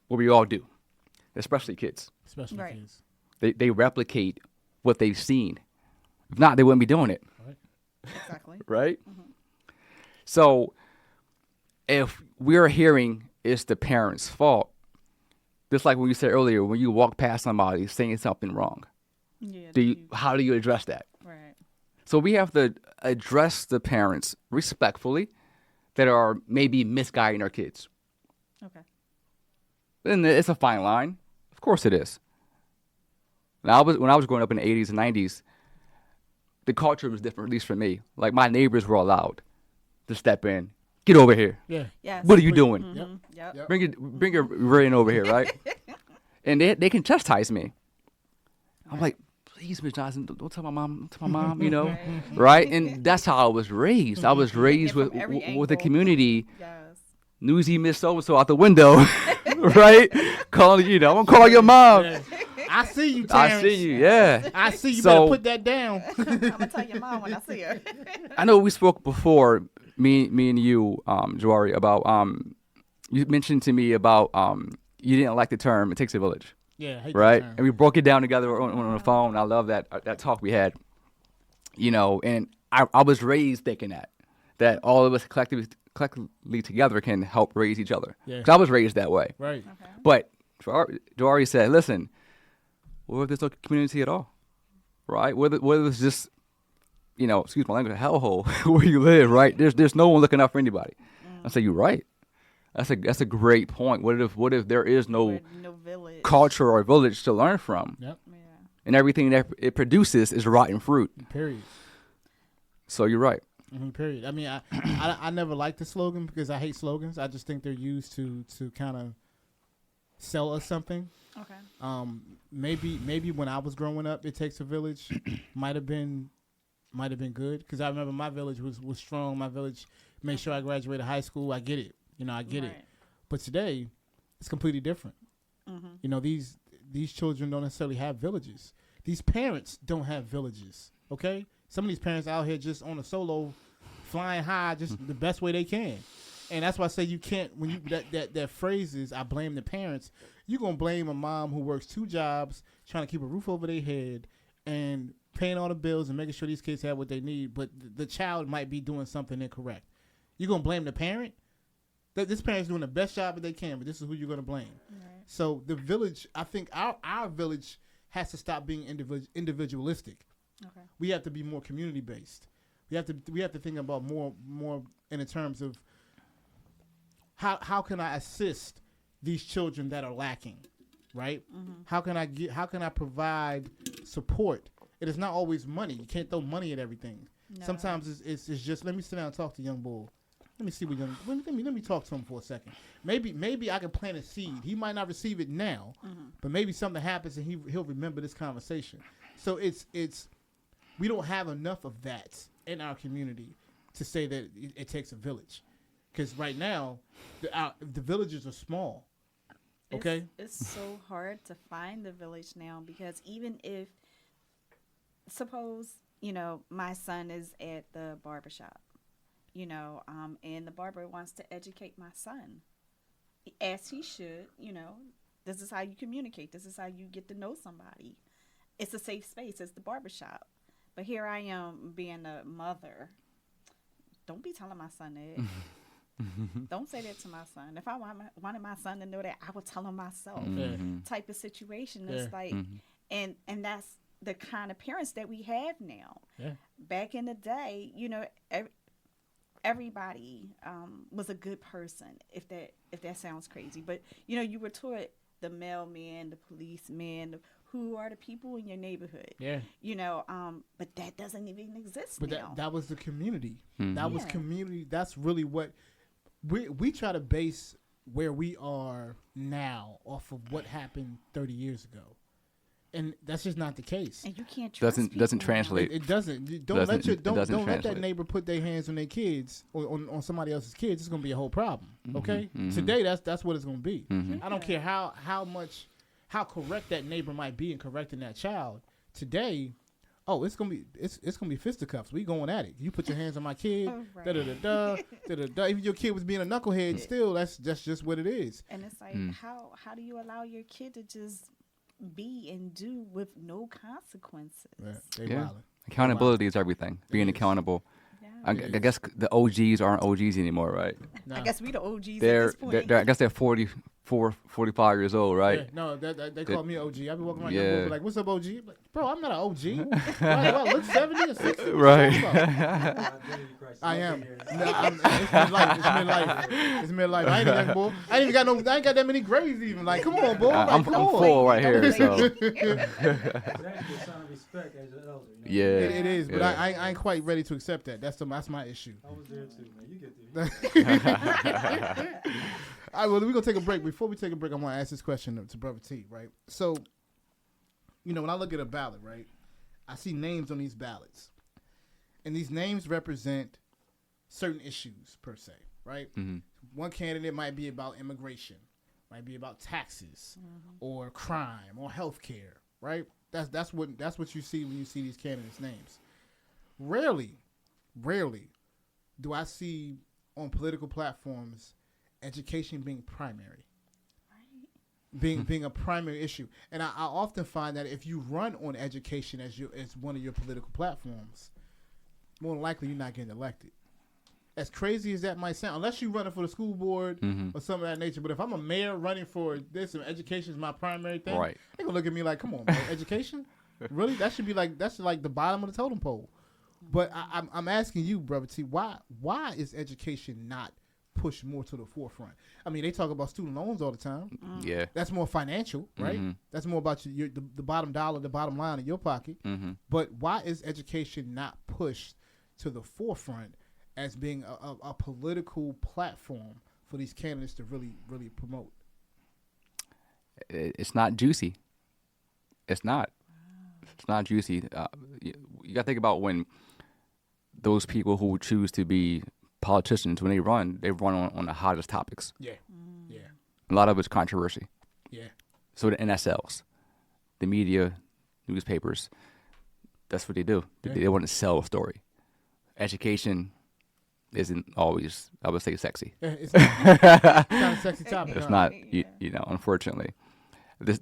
What we all do, especially kids. Especially kids. They replicate what they've seen. If not, they wouldn't be doing it. Right. Exactly. Right? Mm-hmm. So if we're hearing it's the parents' fault, just like when you said earlier, when you walk past somebody saying something wrong, how do you address that? Right. So we have to address the parents respectfully that are maybe misguiding our kids. Okay. And it's a fine line. Of course it is. Now, when I was growing up in the 80s and 90s, the culture was different, at least for me. Like, my neighbors were allowed to step in. Get over here. Yeah. Yes. What are you doing? Mm-hmm. Yep. Bring your rear end over here, right? And they can chastise me. I'm like, please, Miss Johnson, don't tell my mom, right? And that's how I was raised. I was raised with the community. Yes. Newsy Miss So-and-so out the window, right? Calling, I'm going to call your mom. Yeah. I see you, Terrance. I see you, yeah. I see you. Better put that down. I'm going to tell your mom when I see her. I know we spoke before, me and you, Jawari, about, you mentioned to me about you didn't like the term, it takes a village. Yeah, I hate right? that term. And we broke it down together on the phone. I love that talk we had, and I was raised thinking that all of us collectively together can help raise each other. Yeah. 'Cause I was raised that way. Right. Okay. But Jawari said, listen, what if there's no community at all? Right? Whether it's just, excuse my language, a hellhole where you live, right? There's no one looking out for anybody. I said, you're right. That's a great point. What if there is no village, culture or village to learn from? Yep. Yeah. And everything that it produces is rotten fruit. Period. So you're right. Mm-hmm, period. I mean, I never liked the slogan because I hate slogans. I just think they're used to kind of sell us something. Okay. Maybe when I was growing up, it takes a village. might have been good because I remember my village was strong. My village made sure I graduated high school. I get it. I get it. But today, it's completely different. Mm-hmm. These children don't necessarily have villages. These parents don't have villages. Okay. Some of these parents out here just on a solo, flying high, just the best way they can. And that's why I say you can't, when you, that phrase is, I blame the parents, you're going to blame a mom who works 2 jobs, trying to keep a roof over their head, and paying all the bills and making sure these kids have what they need, but the child might be doing something incorrect. You're going to blame the parent? This parent's doing the best job that they can, but this is who you're going to blame. Right. So the village, I think our village has to stop being individualistic. Okay. We have to be more community based. We have to think about more in the terms of how can I assist these children that are lacking, right? Mm-hmm. How can I provide support? It is not always money. You can't throw money at everything. No. Sometimes it's just, let me sit down and talk to young bull. Let me see what let me talk to him for a second. Maybe I can plant a seed. He might not receive it now, but maybe something happens and he'll remember this conversation. So it's we don't have enough of that in our community to say that it takes a village, because right now the villages are small. Okay, it's so hard to find the village now, because even if, suppose, my son is at the barbershop, and the barber wants to educate my son, as he should. This is how you communicate. This is how you get to know somebody. It's a safe space. It's the barbershop. But here I am being a mother. Don't be telling my son that. Don't say that to my son. If I wanted my son to know that, I would tell him myself. Mm-hmm. Type of situation. It's like, and that's the kind of parents that we have now. Yeah. Back in the day, everybody was a good person. If that sounds crazy, but you were taught the mailman, the policeman, who are the people in your neighborhood. Yeah. But that doesn't even exist now. That was the community. Mm-hmm. That was community. That's really what we try to base where we are now off of what happened 30 years ago. And that's just not the case. And you can't trust doesn't translate. It doesn't. Don't let that neighbor put their hands on their kids or on somebody else's kids. It's gonna be a whole problem. Mm-hmm. Okay. Mm-hmm. Today that's what it's gonna be. Mm-hmm. I don't care how correct that neighbor might be in correcting that child. Today, it's gonna be fisticuffs. We going at it. You put your hands on my kid. Right. Even your kid was being a knucklehead, still that's just what it is. And it's like, how do you allow your kid to just be and do with no consequences? Yeah. Accountability is everything. Being accountable. I guess the OGs aren't OGs anymore, right? No. I guess we the OGs at this point. I guess they're 44, 45 years old, right? Yeah, no, they call me OG. I be walking around your like, what's up, OG? I'm like, bro, I'm not an OG. I look 70 or 60. Right. I am. It's midlife. I ain't young boy. I ain't got that many grades even. Like, come on, boy. I'm full right here, so. Yeah, it is, but I ain't quite ready to accept that. That's my issue. I was there too, man. You get there. All right, well, we're going to take a break. Before we take a break, I want to ask this question to Brother T, right? So, when I look at a ballot, right, I see names on these ballots. And these names represent certain issues, per se, right? Mm-hmm. One candidate might be about immigration, might be about taxes, or crime, or health care, right? That's what you see when you see these candidates' names. Rarely do I see on political platforms education being primary, being a primary issue. And I often find that if you run on education as one of your political platforms, more than likely you're not getting elected. As crazy as that might sound, unless you're running for the school board or something of that nature. But if I'm a mayor running for this and education is my primary thing, right, they're gonna look at me like, come on, bro, education? Really? That's like the bottom of the totem pole. But I'm asking you, Brother T, why is education not pushed more to the forefront? I mean, they talk about student loans all the time. Yeah, that's more financial, right? Mm-hmm. That's more about the bottom dollar, the bottom line in your pocket. Mm-hmm. But why is education not pushed to the forefront as being a political platform for these candidates to really, really promote? It's not juicy. It's not. It's not juicy. You got to think about when those people who choose to be politicians, when they run on the hottest topics. Yeah. Yeah. A lot of it's controversy. Yeah. So and that sells. The media, newspapers, that's what they do. Yeah. They want to sell a story. Education isn't always, I would say, sexy. It's not kind of sexy topic. It's not, unfortunately. To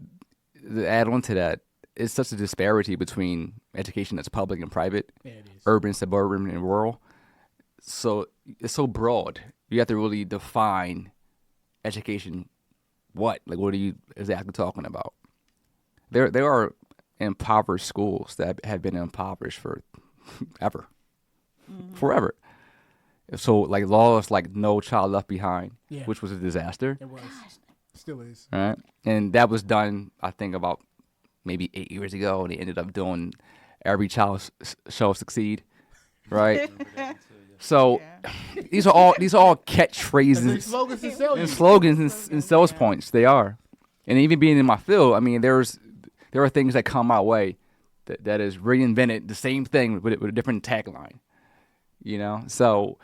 add on to that, it's such a disparity between education that's public and private, Yeah, it is. urban, suburban, and rural. So it's so broad. You have to really define education. What are you exactly talking about? There are impoverished schools that have been impoverished for forever. So like laws like No Child Left Behind, Yeah. which was a disaster, It was. Still is. right? And that was done, I think, about maybe 8 years ago, and they ended up doing Every Child Shall Succeed, right? So these are all And catchphrases slogans to sell you. and slogans and sales points. They are, and even being in my field, I mean, there are things that come my way that is reinvented the same thing with a different tagline, you know. So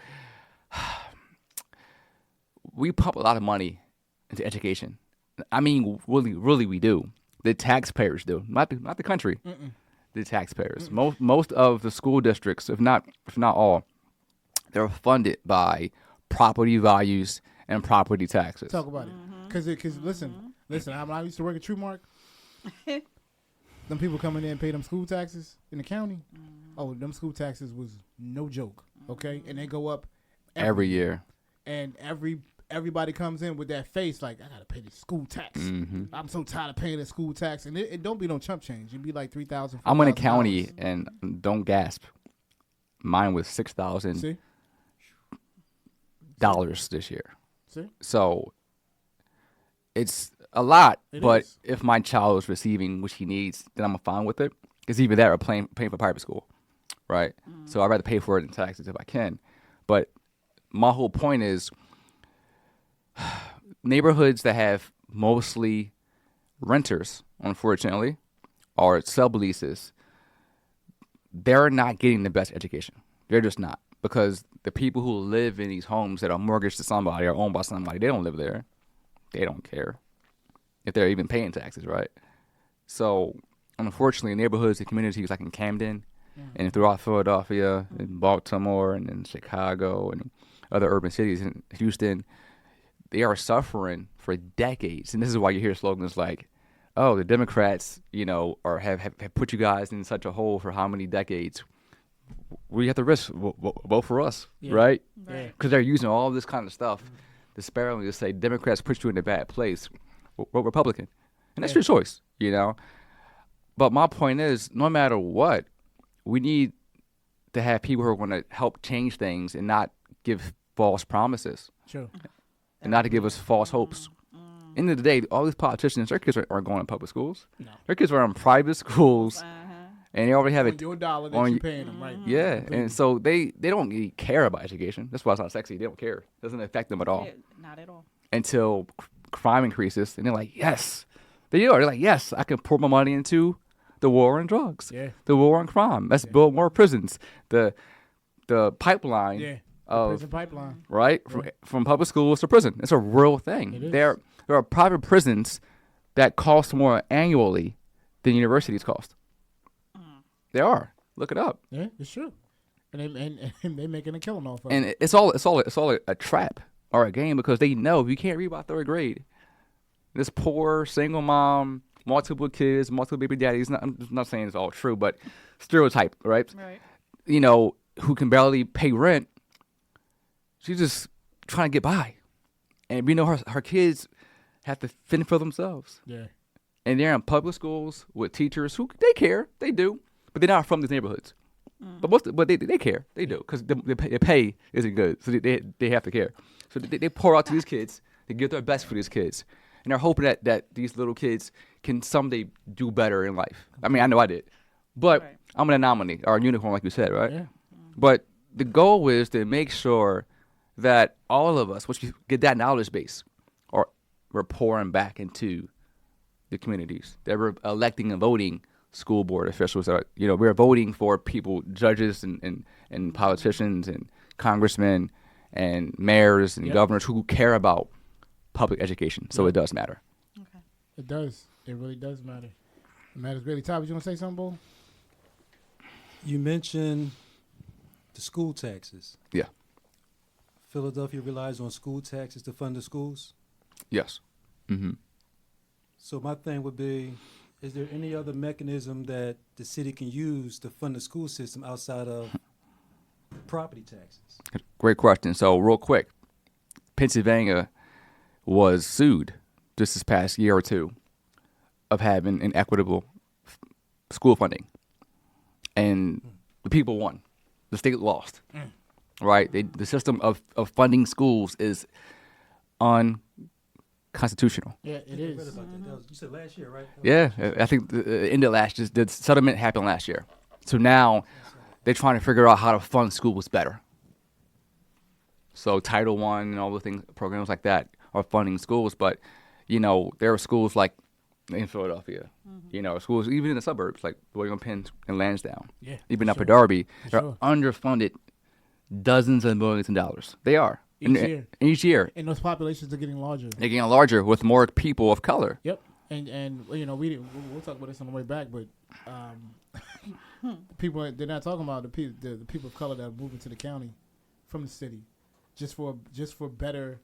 we pump a lot of money into education. I mean, really, we do. The taxpayers do, not the country. The taxpayers. Most of the school districts, if not all, they're funded by property values and property taxes. Talk about it. Because listen, when I used to work at TrueMark, them people coming in and pay them school taxes in the county. Oh, them school taxes was no joke, okay? And they go up Every year. And everybody comes in with that face like, I got to pay the school tax. I'm so tired of paying the school tax. And it don't be no chump change. It'd be like $3,000, I'm in a county, and don't gasp, mine was $6,000 See? this year. See? So it's a lot, It but is. if my child is receiving what he needs, then I'm fine with it. Because either that or paying for private school, right? So I'd rather pay for it in taxes if I can. But my whole point is neighborhoods that have mostly renters, unfortunately, or subleases, they're not getting the best education. They're just not. Because the people who live in these homes that are mortgaged to somebody or owned by somebody, they don't live there. They don't care if they're even paying taxes, right? So, unfortunately, neighborhoods and communities like in Camden and throughout Philadelphia and Baltimore and in Chicago and other urban cities in Houston, they are suffering for decades. And this is why you hear slogans like, oh, the Democrats, or have put you guys in such a hole for how many decades. We have to risk vote for us, right? Right. Because they're using all this kind of stuff disparately to say Democrats put you in a bad place. Vote Republican, and that's your choice, But my point is, no matter what, we need to have people who are going to help change things and not give false promises Sure. and not to give us false hopes. End of the day, all these politicians, their kids aren't going to public schools. No. Their kids are in private schools, and they already have On it. your dollar that on you're y- paying them, right? Yeah, and so they don't really care about education. That's why it's not sexy. They don't care. It doesn't affect them at all Yeah, not at all. until crime increases, and they're like, yes. They are. They're like, yes, I can pour my money into the war on drugs, Yeah. the war on crime. Let's build more prisons. The pipeline Yeah. of Prison pipeline. right from public schools to prison. It's a real thing. It is. There are private prisons that cost more annually than universities cost. There are. Look it up. Yeah, it's true. And they making a killing off of And it. it's all a trap or a game because they know you can't read by third grade. This poor single mom, multiple kids, multiple baby daddies. I'm not saying it's all true, but stereotype, right? Right. Who can barely pay rent. She's just trying to get by, and her kids have to fend for themselves. Yeah. And they're in public schools with teachers who they care, they do, but they're not from these neighborhoods. But they care, they do, because the pay isn't good, so they have to care. So they pour out to these kids, they give their best for these kids, and they're hoping that these little kids can someday do better in life. I mean, I know I did, but Right. I'm an anomaly or a unicorn, like you said, right? Yeah. But the goal is to make sure that all of us, once we get that knowledge base, we're pouring back into the communities, that we're electing and voting school board officials, that we're voting for people, judges and politicians and congressmen and mayors and governors who care about public education. So it does matter. Okay. It does. It really does matter. It matters greatly. Todd, you want to say something, Bull? You mentioned the school taxes. Yeah. Philadelphia relies on school taxes to fund the schools. Yes. Mm-hmm. So my thing would be, Is there any other mechanism that the city can use to fund the school system outside of property taxes? Great question. So real quick, Pennsylvania was sued just this past year or two of having inequitable school funding, and the people won. The state lost. Right? The system of funding schools is unconstitutional. Yeah, it I read is. about that. You said last year, right? Yeah, I think the end of last year, the settlement happened last year. So now they're trying to figure out how to fund schools better. So Title I and all the things, programs like that are funding schools, but there are schools like in Philadelphia, schools even in the suburbs like William Penn and Lansdowne, even up at Darby, they're underfunded dozens of millions of dollars. They are each year. And those populations are getting larger. They're getting larger with more people of color. Yep. And we'll talk about this on the way back, but people, they're not talking about the people of color that are moving to the county from the city, just for better.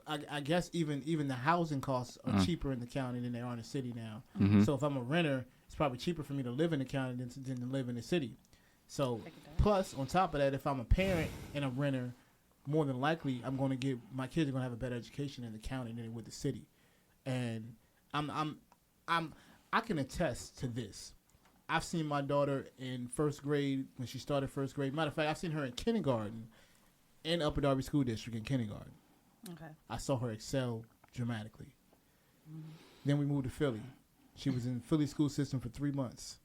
I guess even the housing costs are cheaper in the county than they are in the city now. So if I'm a renter, it's probably cheaper for me to live in the county than to live in the city. So plus on top of that, if I'm a parent and a renter, more than likely my kids are going to have a better education in the county than they would the city. And I can attest to this. I've seen my daughter in first grade when she started first grade. Matter of fact, I've seen her in kindergarten in Upper Darby School District in kindergarten. Okay. I saw her excel dramatically. Then we moved to Philly. She was in Philly school system for 3 months,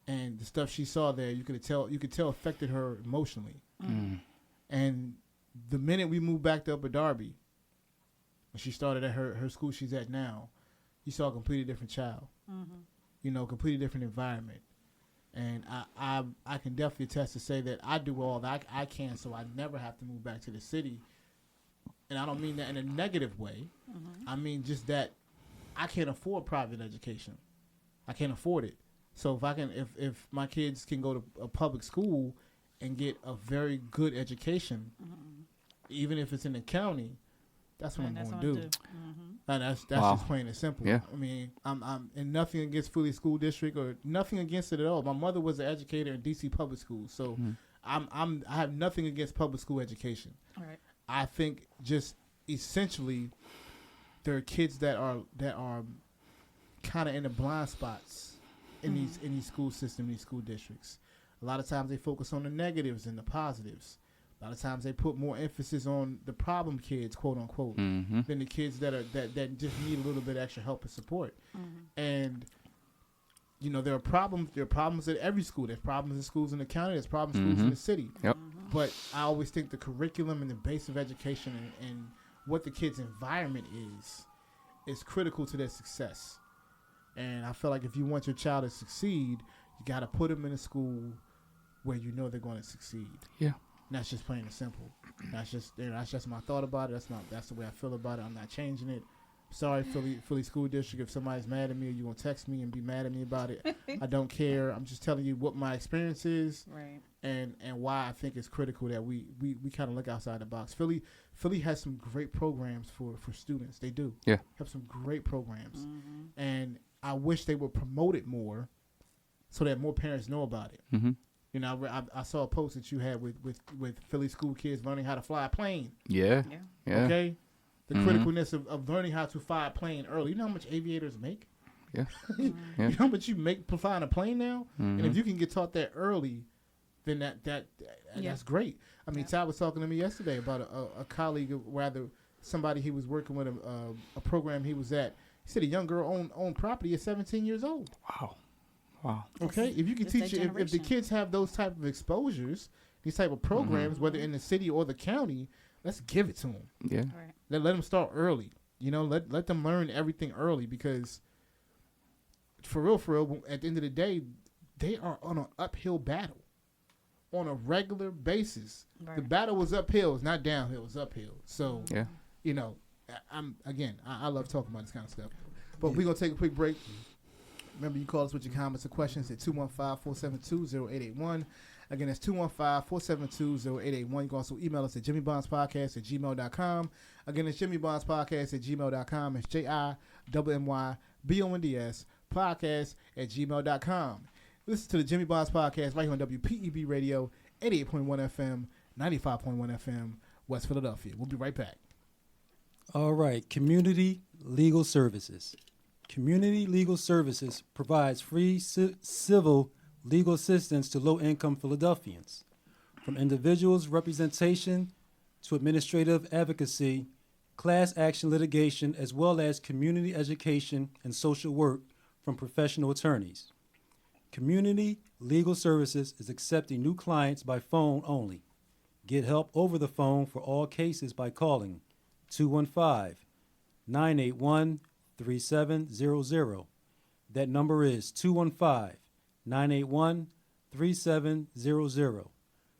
and the stuff she saw there, you could tell affected her emotionally. And the minute we moved back to Upper Darby, when she started at her school she's at now, you saw a completely different child. Completely different environment. And I can definitely attest to say that I do all that I can so I never have to move back to the city. And I don't mean that in a negative way. I mean just that I can't afford private education. I can't afford it. So if my kids can go to a public school and get a very good education, even if it's in the county, that's what I'm going to do. And that's just plain and simple. Yeah. I mean, I'm and nothing against Philly School District or nothing against it at all. My mother was an educator in DC public schools, so I have nothing against public school education. All right. I think just essentially there are kids that are kind of in the blind spots in these school systems, these school districts. A lot of times they focus on the negatives and the positives. A lot of times they put more emphasis on the problem kids, quote unquote, than the kids that just need a little bit extra help and support. And there are problems. There are problems at every school. There's problems in schools in the county. There's problems in schools in the city. Yep. But I always think the curriculum and the base of education and what the kid's environment is critical to their success. And I feel like if you want your child to succeed, you got to put them in a school where they're going to succeed. Yeah. And that's just plain and simple. That's just my thought about it. That's the way I feel about it. I'm not changing it. Sorry, Philly School District. If somebody's mad at me, you're going to text me and be mad at me about it. I don't care. I'm just telling you what my experience is, Right. and why I think it's critical that we kind of look outside the box. Philly has some great programs for students. They do. Yeah. Have some great programs. And I wish they would promote it more so that more parents know about it. I saw a post that you had with Philly school kids learning how to fly a plane. Yeah. Okay? The criticalness of learning how to fly a plane early. You know how much aviators make? Yeah. You know how much you make for flying a plane now? And if you can get taught that early, then that's great. I mean, Ty was talking to me yesterday about a colleague, or rather somebody he was working with, a program he was at. He said a young girl owned property at 17 years old. Wow. Okay, if you can teach it, if the kids have those type of exposures, these type of programs, whether in the city or the county, let's give it to them. Yeah. Right. Let them start early. Let them learn everything early, because for real, at the end of the day, they are on an uphill battle on a regular basis. Right. The battle was uphill. It's not downhill. It's uphill. So, Yeah. I love talking about this kind of stuff. But we're going to take a quick break. Remember, you call us with your comments or questions at 215-472-0881. Again, that's 215-472-0881. You can also email us at jimmybondspodcast@gmail.com. Again, it's jimmybondspodcast@gmail.com. It's JIMMYBONDS podcast@gmail.com. Listen to the Jimmy Bonds Podcast right here on WPEB Radio, 88.1 FM, 95.1 FM, West Philadelphia. We'll be right back. All right, Community Legal Services. Community Legal Services provides free civil legal assistance to low-income Philadelphians. From individuals' representation to administrative advocacy, class action litigation, as well as community education and social work from professional attorneys. Community Legal Services is accepting new clients by phone only. Get help over the phone for all cases by calling 215-981-3700. That number is 215-981-3700.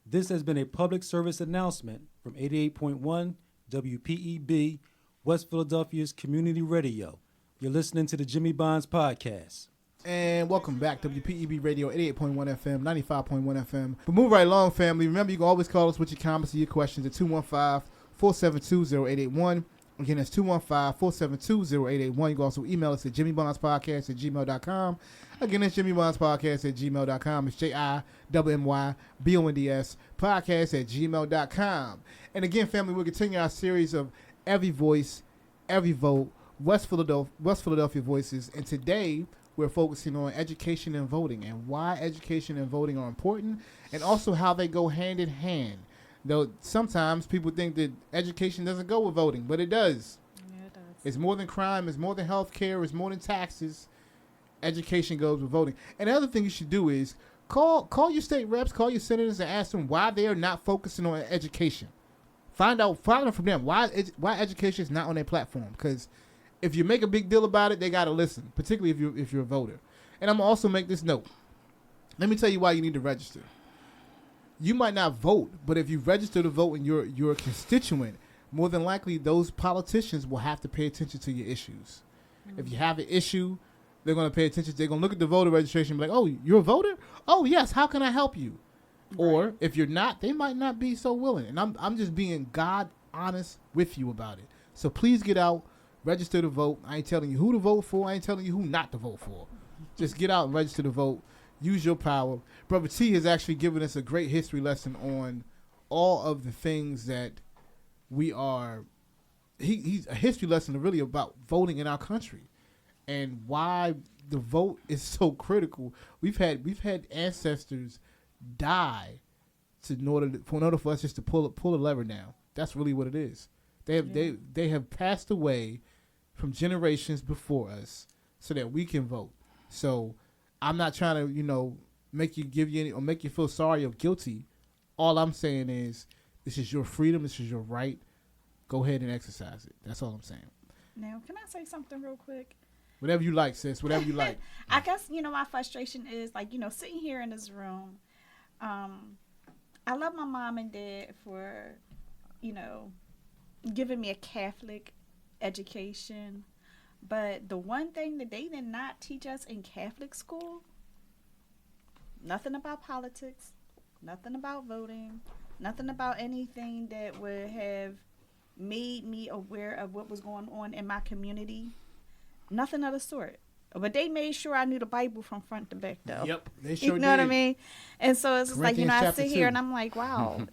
This has been a public service announcement from 88.1 WPEB, West Philadelphia's Community Radio. You're listening to the Jimmy Bonds Podcast. And welcome back to WPEB Radio, 88.1 FM, 95.1 FM. But move right along, family. Remember, you can always call us with your comments and your questions at 215-472-0881. Again, that's 215-472-0881. You can also email us at jimmybondspodcast@gmail.com. Again, it's jimmybondspodcast@gmail.com. It's JIMMYBONDS podcast@gmail.com. And again, family, we'll continue our series of Every Voice, Every Vote, West Philadelphia Voices. And today, we're focusing on education and voting and why education and voting are important, and also how they go hand in hand. Though sometimes people think that education doesn't go with voting, but it does. Yeah, it does. It's more than crime. It's more than health care. It's more than taxes. Education goes with voting. And the other thing you should do is call your state reps, call your senators, and ask them why they are not focusing on out from them why education is not on their platform. Because if you make a big deal about it, they got to listen, particularly if you're a voter. And I'm going to also make this note. Let me tell you why you need to register. You might not vote, but if you register to vote and you're a constituent, more than likely those politicians will have to pay attention to your issues. Mm-hmm. If you have an issue, they're going to pay attention. They're going to look at the voter registration and be like, oh, you're a voter? Oh, yes, how can I help you? Right. Or if you're not, they might not be so willing. And I'm just being God honest with you about it. So please get out. Register to vote. I ain't telling you who to vote for. I ain't telling you who not to vote for. Just get out and register to vote. Use your power. Brother T has actually given us a great history lesson on all of the things that we are. He's a history lesson really about voting in our country and why the vote is so critical. We've had ancestors die in order for us just to pull a lever down. That's really what it is. They have passed away from generations before us so that we can vote. So I'm not trying to, make you feel sorry or guilty. All I'm saying is this is your freedom. This is your right. Go ahead and exercise it. That's all I'm saying. Now, can I say something real quick? Whatever you like, sis. Whatever you like. I guess, my frustration is sitting here in this room. I love my mom and dad for, giving me a Catholic education, but the one thing that they did not teach us in Catholic school, nothing about politics, nothing about voting, nothing about anything that would have made me aware of what was going on in my community, nothing of the sort. But they made sure I knew the Bible from front to back, though. Yep, they sure did. You know what I mean? And so it's just like, I sit here 2. and I'm like, wow,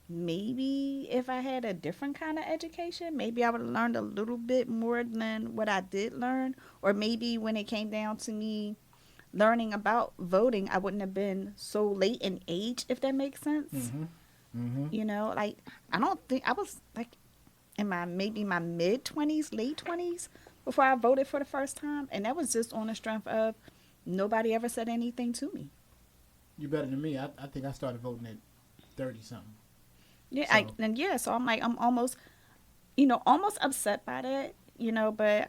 maybe if I had a different kind of education, maybe I would have learned a little bit more than what I did learn. Or maybe when it came down to me learning about voting, I wouldn't have been so late in age, if that makes sense. Mm-hmm. Mm-hmm. I don't think I was in my mid-20s, late 20s before I voted for the first time. And that was just on the strength of nobody ever said anything to me. You're better than me. I think I started voting at 30-something. Yeah, so I'm almost upset by that, but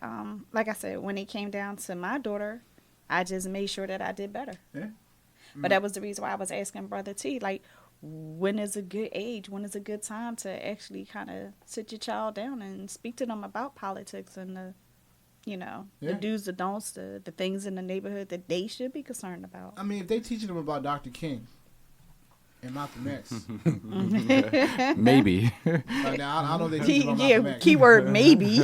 like I said, when it came down to my daughter, I just made sure that I did better. Yeah. Mm-hmm. But that was the reason why I was asking Brother T, when is a good age? When is a good time to actually kind of sit your child down and speak to them about politics and the do's, the don'ts, the things in the neighborhood that they should be concerned about? I mean, if they teaching them about Dr. King And Malcolm X. Maybe. Now, I don't know if they teach them about Yeah, Malcolm X. keyword maybe.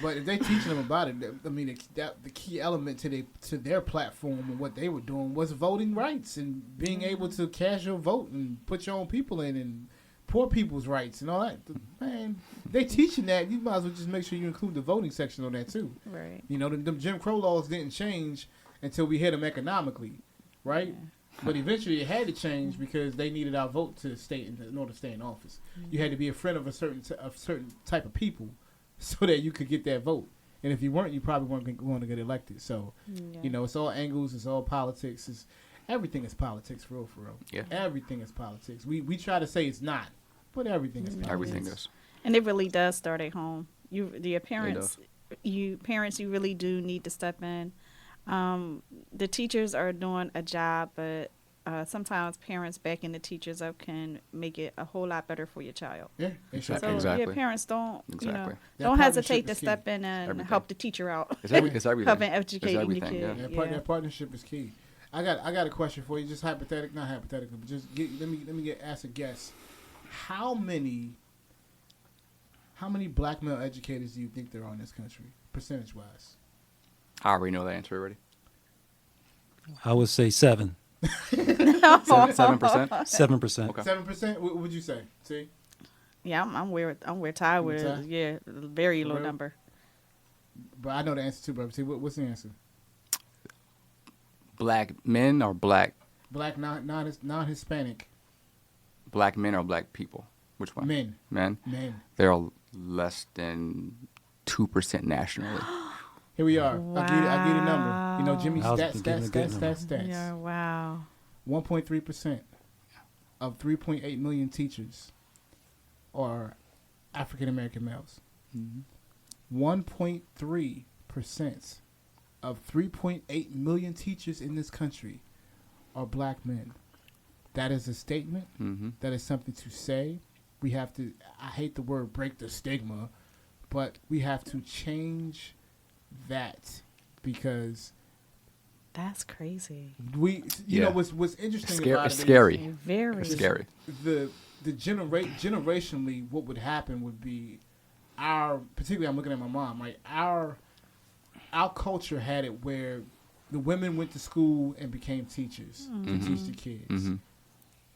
But if they teaching them about it, I mean, the key element to their platform and what they were doing was voting rights and being able to cast your vote and put your own people in and poor people's rights and all that. Man, they teaching that. You might as well just make sure you include the voting section on that too. Right. You know, them Jim Crow laws didn't change until we hit them economically, right? Yeah. But eventually it had to change because they needed our vote to stay in order to stay in office. You had to be a friend of a certain type of people so that you could get that vote. And if you weren't, you probably weren't going to get elected. So, you know, it's all angles, it's all politics. Everything is politics, for real. Yeah. Everything is politics. We try to say it's not, but everything is politics. Everything is. And it really does start at home. Your parents, you really do need to step in. The teachers are doing a job, but sometimes parents backing the teachers up can make it a whole lot better for your child. Yeah, exactly. So your parents don't, That don't hesitate to partnership is step in and help the teacher out. It's everything. Helping educating It's your everything, kid. That partnership is key. I got a question for you, just not hypothetical, but just let me ask a guess. How many black male educators do you think there are in this country, percentage wise? I already know the answer already. I would say 7. 7%? 7%. Okay. 7%? What would you say? See? Yeah, I'm where Ty was. Ty? Yeah, very low Real? number. But I know the answer too, brother. See, what's the answer? Black men or black? Black non-Hispanic. Black men or black people? Which one? Men. Men? They're less than 2% nationally. Here we are. Wow. I'll give you the number. You know, Jimmy, I was stats. Yeah, wow. 1.3% of 3.8 million teachers are African American males. 1.3% of 3.8 million teachers in this country are black men. That is a statement. That is something to say. We have to, I hate the word break the stigma, but we have to change that because that's crazy. You know what's interesting about it's it scary. is Very scary. The generationally, what would happen would be particularly I'm looking at my mom, right? Our culture had it where the women went to school and became teachers to teach the kids,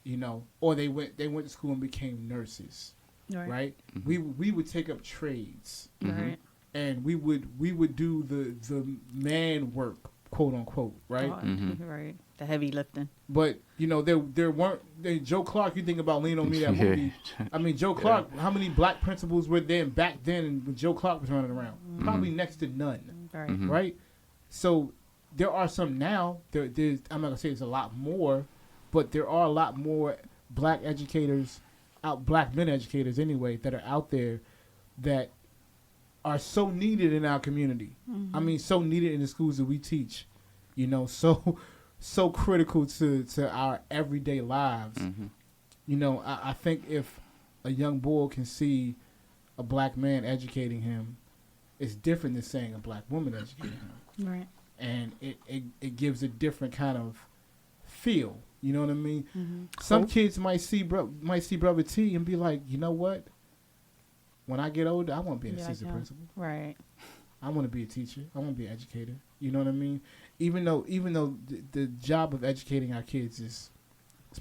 you know, or they went to school and became nurses, right? We would take up trades, right? And we would do the man work, quote unquote, right? Right. The heavy lifting. But you know, there weren't Joe Clark. You think about Lean on Me, that movie. I mean, Joe Clark. How many black principals were there back then when Joe Clark was running around? Probably next to none. Right. Right. So there are some now. There's I'm not gonna say there's a lot more, but there are a lot more black educators, black men educators anyway, that are out there that are so needed in our community. I mean, so needed in the schools that we teach. You know, so critical to our everyday lives. You know, I think if a young boy can see a black man educating him, it's different than saying a black woman educating him. Right. And it gives a different kind of feel. You know what I mean? Some kids might see Brother T and be like, you know what? When I get older, I want to be an assistant principal. Right. I want to be a teacher. I want to be an educator. You know what I mean? Even though the job of educating our kids it's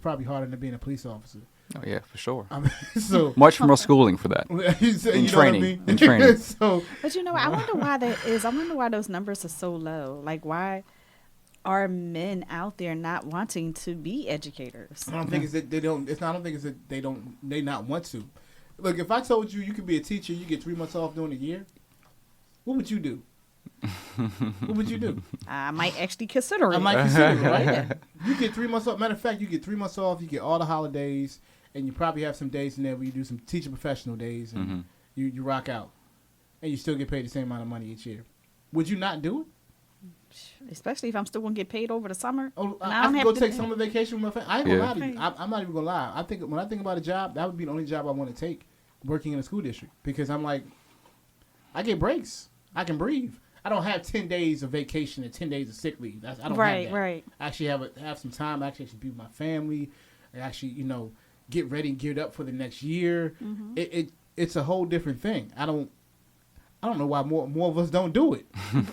probably harder than being a police officer. Oh yeah, for sure. I mean, so much more schooling for that. In training. In training. So, but you know, I wonder why that is. I wonder why those numbers are so low. Like, why are men out there not wanting to be educators? I don't think it's that they don't. I don't think it's that they not want to. Look, if I told you could be a teacher, you get 3 months off during a year, what would you do? What would you do? I might actually consider it. I might consider it, right? You get 3 months off. Matter of fact, you get 3 months off. You get all the holidays, and you probably have some days in there where you do some teacher professional days, and you rock out, and you still get paid the same amount of money each year. Would you not do it? Especially if I'm still gonna get paid over the summer. Oh, I have to go take summer vacation with my family. I ain't gonna lie to you. I'm not even gonna lie. When I think about a job, that would be the only job I want to take, working in a school district, because I'm like, I get breaks. I can breathe. I don't have 10 days of vacation and 10 days of sick leave. I don't have that. Right. I actually have some time. I actually be with my family. and actually, get ready and geared up for the next year. Mm-hmm. It's a whole different thing. I don't know why more of us don't do it.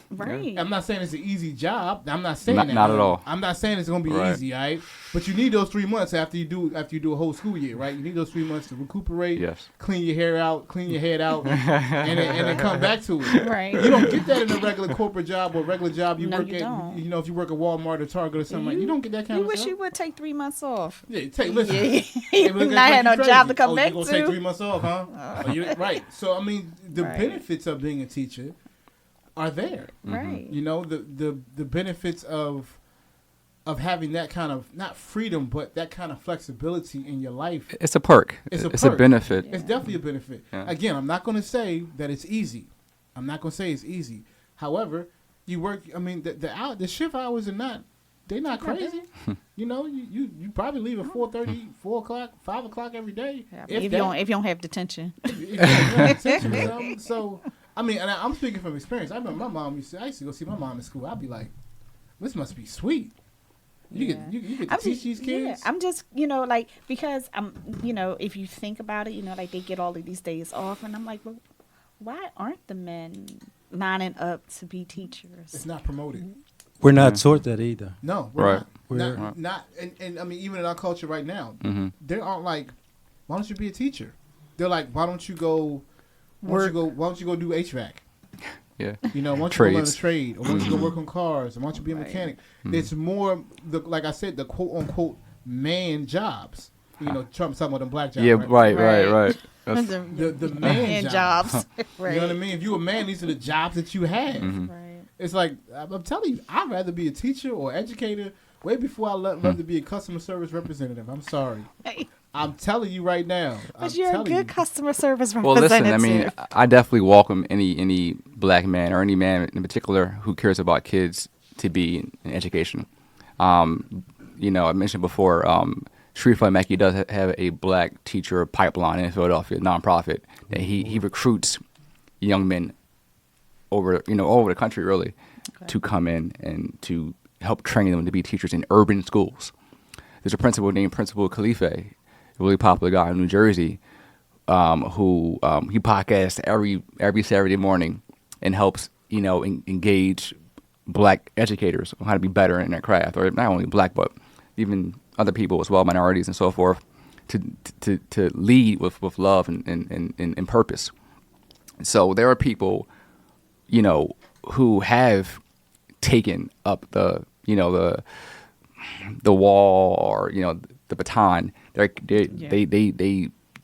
Right. I'm not saying it's an easy job. I'm not saying that. Not at all. I'm not saying it's going to be Right. easy, all right? But you need those 3 months after you do a whole school year, right? You need those 3 months to recuperate, Yes. clean your hair out, clean your head out, and then come back to it. Right. You don't get that in a regular corporate job or regular job you No, work you at. don't. If you work at Walmart or Target or something, you don't get that kind You of wish stuff. you would take 3 months off. Yeah, listen. Yeah. Hey, You not had no job to come back You're going to take 3 to. months off, huh? Right. So, I mean, the Right. benefits of being a teacher are there. Right. The benefits of having that kind of, not freedom, but that kind of flexibility in your life. It's a perk. It's a It's a perk. benefit. It's definitely a benefit. Yeah. Again, I'm not going to say that it's easy. I'm not going to say it's easy. However, you work. I mean, the shift hours they're not crazy. You probably leave at 4:30, 4 o'clock, 5 o'clock every day. Yeah, if if that. you don't have detention. If you don't have attention or something. So, I mean, and I'm speaking from experience. I remember I used to go see my mom in school. I'd be like, this must be sweet. You Yeah. get to teach these kids. Yeah, I'm just, because if you think about it, like they get all of these days off, and I'm like, well, why aren't the men lining up to be teachers? It's not promoted. We're not taught that either. No, we're Right. not. We're- Not and I mean, even in our culture right now, Mm-hmm. they aren't like, why don't you be a teacher? They're like, why don't you go do HVAC? Yeah. Why don't you go learn a Trades. trade? Or why don't you go work on cars? Or why don't you be a Right. mechanic? It's more, like I said, the quote-unquote man jobs. Trump's talking about them black jobs, Yeah. right? Right. The That's- The man jobs. right. You know what I mean? If you're a man, these are the jobs that you have. Mhm. Right. It's like, I'm telling you, I'd rather be a teacher or educator way before I love to be a customer service representative. I'm sorry. I'm telling you right now. But you're a good customer service Well, representative. listen. I mean, I definitely welcome any black man or any man in particular who cares about kids to be in education. I mentioned before, Street Fight Mackey does have a black teacher pipeline in Philadelphia, nonprofit, that he recruits young men over the country really to come in and to help train them to be teachers in urban schools. There's a principal named Principal Khalife, a really popular guy in New Jersey, who he podcasts every Saturday morning and helps engage black educators on how to be better in their craft, or not only black but even other people as well, minorities and so forth, to lead with love and purpose. So there are people, who have taken up the wall or the baton. They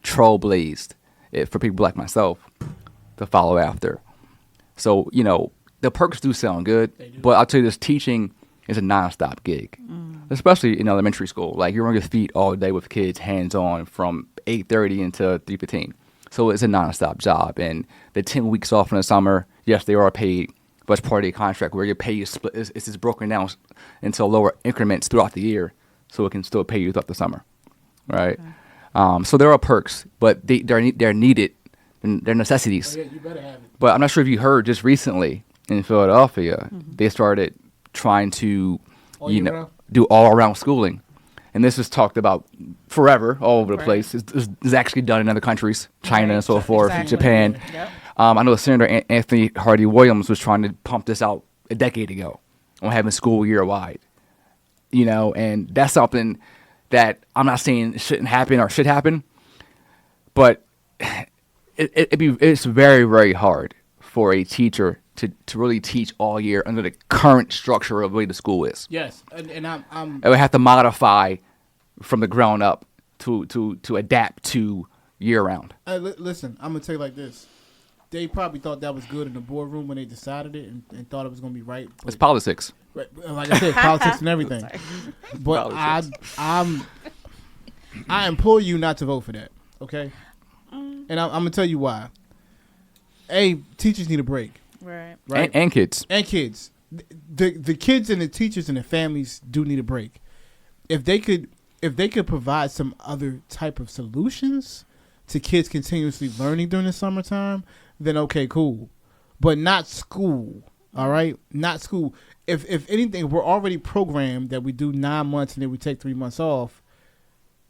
trailblazed it for people like myself to follow after. So the perks do sound good, but I'll tell you this: teaching is a nonstop gig, especially in elementary school. Like you're on your feet all day with kids, hands on from 8:30 until 3:15. So it's a nonstop job, and the 10 weeks off in the summer, yes, they are paid. But it's part of your contract where your pay is split. It's just broken down into lower increments throughout the year, so it can still pay you throughout the summer, right? Okay. So there are perks, but they're needed, and they're necessities. Oh, yeah, you better have it. But I'm not sure if you heard just recently in Philadelphia, they started trying to, All year round? do all around schooling, and this is talked about forever all over the Right. place. It's actually done in other countries, China Right. and so forth, Exactly. Japan. Yep. I know Senator Anthony Hardy Williams was trying to pump this out a decade ago on having school year wide, and that's something that I'm not saying shouldn't happen or should happen, but it's very, very hard for a teacher to really teach all year under the current structure of the way the school is. Yes, and I'm It would have to modify from the ground up to adapt to year round. listen. I'm gonna tell you like this. They probably thought that was good in the boardroom when they decided it and thought it was gonna be right. It's politics. Right, like I said, politics and everything. But I implore you not to vote for that, okay? And I'm gonna tell you why. Teachers need a break, Right. right? And kids. And kids. The kids and the teachers and the families do need a break. If they could provide some other type of solutions to kids continuously learning during the summertime, then okay, cool. But not school. All right? Not school. If anything, we're already programmed that we do 9 months and then we take 3 months off.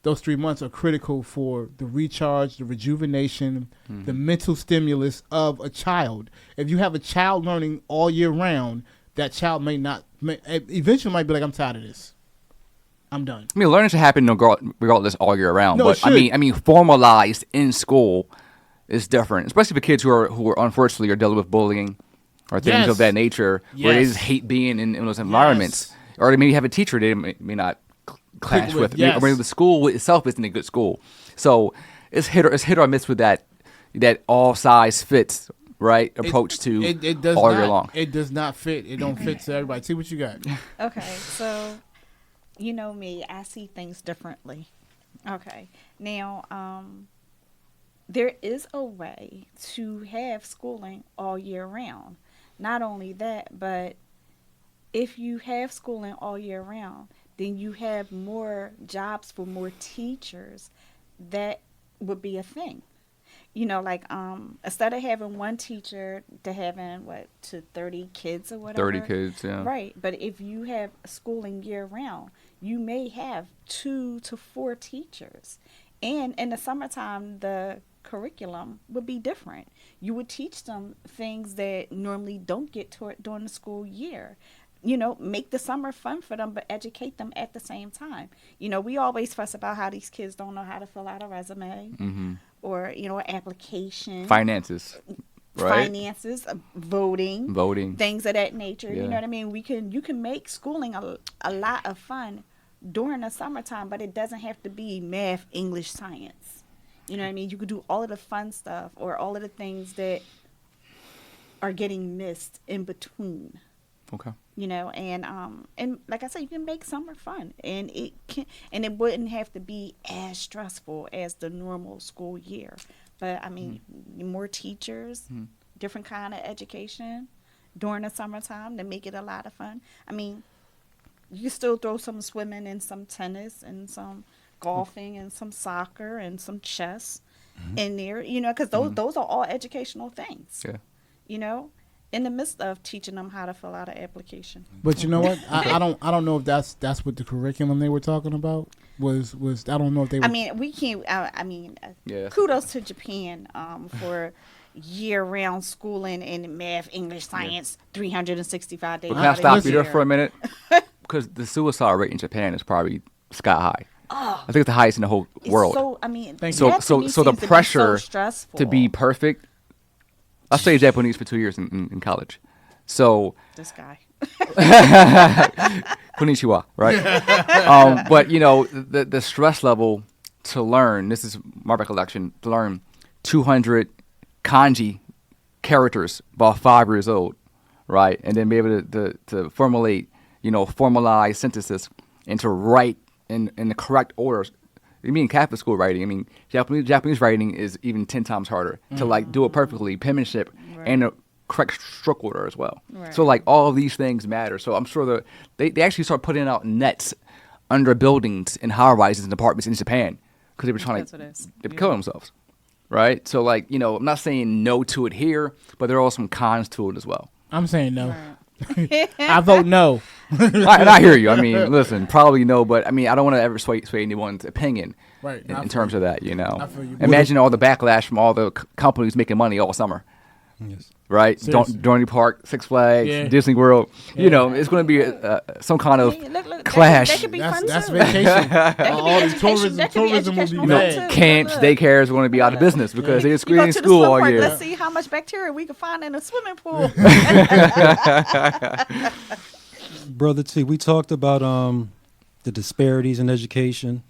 those 3 months are critical for the recharge, the rejuvenation, the mental stimulus of a child. If you have a child learning all year round, that child eventually might be like, I'm tired of this. I'm done. I mean, learning should happen regardless all year round. No, but it should. I mean, formalized in school is different, especially for kids who are unfortunately are dealing with bullying or things of that nature, where they just hate being in those environments, or they maybe have a teacher they may not clash with, or maybe the school itself isn't a good school. So it's hit or miss with that all size fits approach to it does all not, year long. It does not fit. It don't fit to everybody. See what you got. Okay, so you know me, I see things differently. Okay, now there is a way to have schooling all year round. Not only that, but if you have schooling all year round, then you have more jobs for more teachers. That would be a thing. You know, like instead of having one teacher to having to 30 kids or whatever. 30 kids, yeah. Right, but if you have schooling year round, you may have 2 to 4 teachers. And in the summertime, the curriculum would be different. You would teach them things that normally don't get taught during the school year. You know, make the summer fun for them, but educate them at the same time. You know, we always fuss about how these kids don't know how to fill out a resume or, you know, an application. Finances, right? Finances, voting, things of that nature. Yeah. You know what I mean? You can make schooling a lot of fun during the summertime, but it doesn't have to be math, English, science. You know what I mean? You could do all of the fun stuff or all of the things that are getting missed in between. Okay. You know, and like I said, you can make summer fun, and it wouldn't have to be as stressful as the normal school year. But I mean, more teachers, different kind of education during the summertime to make it a lot of fun. I mean, you can still throw some swimming and some tennis and some golfing and some soccer and some chess in there, you know, because those are all educational things. Yeah. You know, in the midst of teaching them how to fill out an application. But you know what? I don't know if that's what the curriculum they were talking about was. I don't know if they were. I mean, we can't. Kudos to Japan for year-round schooling in math, English, science, 365 days. But can I stop you there for a minute? Because the suicide rate in Japan is probably sky high. I think it's the highest in the whole world. So I mean, so the pressure to be perfect. I studied Japanese for 2 years in college. So this guy. Konnichiwa, right? But you know, the stress level to learn, this is my recollection, to learn 200 kanji characters by 5 years old, right? And then be able to formulate, you know, formalize sentences and to write in the correct orders. I mean, Catholic school writing. I mean, Japanese writing is even 10 times harder to like do it perfectly, penmanship and the correct stroke order as well. Right. So like all of these things matter. So I'm sure they actually start putting out nets under buildings and high-rises and apartments in Japan because they were trying to kill themselves, right? So like, you know, I'm not saying no to it here, but there are some cons to it as well. I'm saying no. Right. I vote no. And I hear you. I mean, listen, probably no, but I mean, I don't want to ever sway anyone's opinion in terms of that, you know. Imagine all the backlash from all the companies making money all summer. Yes. Right? Dorney Park, Six Flags, Disney World. Yeah. You know, it's going to be some kind of clash. That could be fun that's too. Vacation. All the tourism will be bad. Camps, daycares are going to be out of business because they're in school all year. Let's see how much bacteria we can find in a swimming pool. Brother T, we talked about the disparities in education.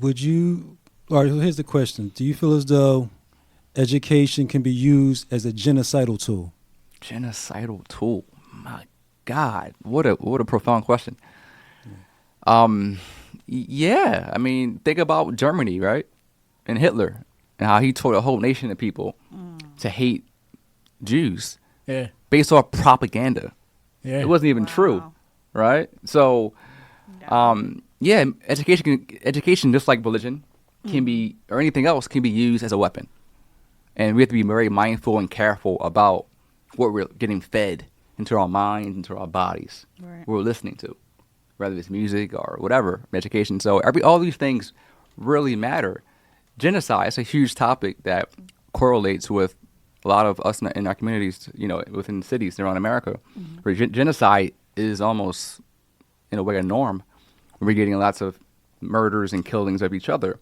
Here's the question. Do you feel as though education can be used as a genocidal tool? Genocidal tool? My God, what a profound question. Yeah, I mean, think about Germany, right? And Hitler and how he taught a whole nation of people to hate Jews based off propaganda. Yeah. It wasn't even true, right? So, education, just like religion, can be, or anything else, can be used as a weapon. And we have to be very mindful and careful about what we're getting fed into our minds, into our bodies, what we're listening to. whether it's music or whatever, education. So all these things really matter. Genocide is a huge topic that correlates with a lot of us in our communities, within cities around America, where genocide is almost, in a way, a norm. We're getting lots of murders and killings of each other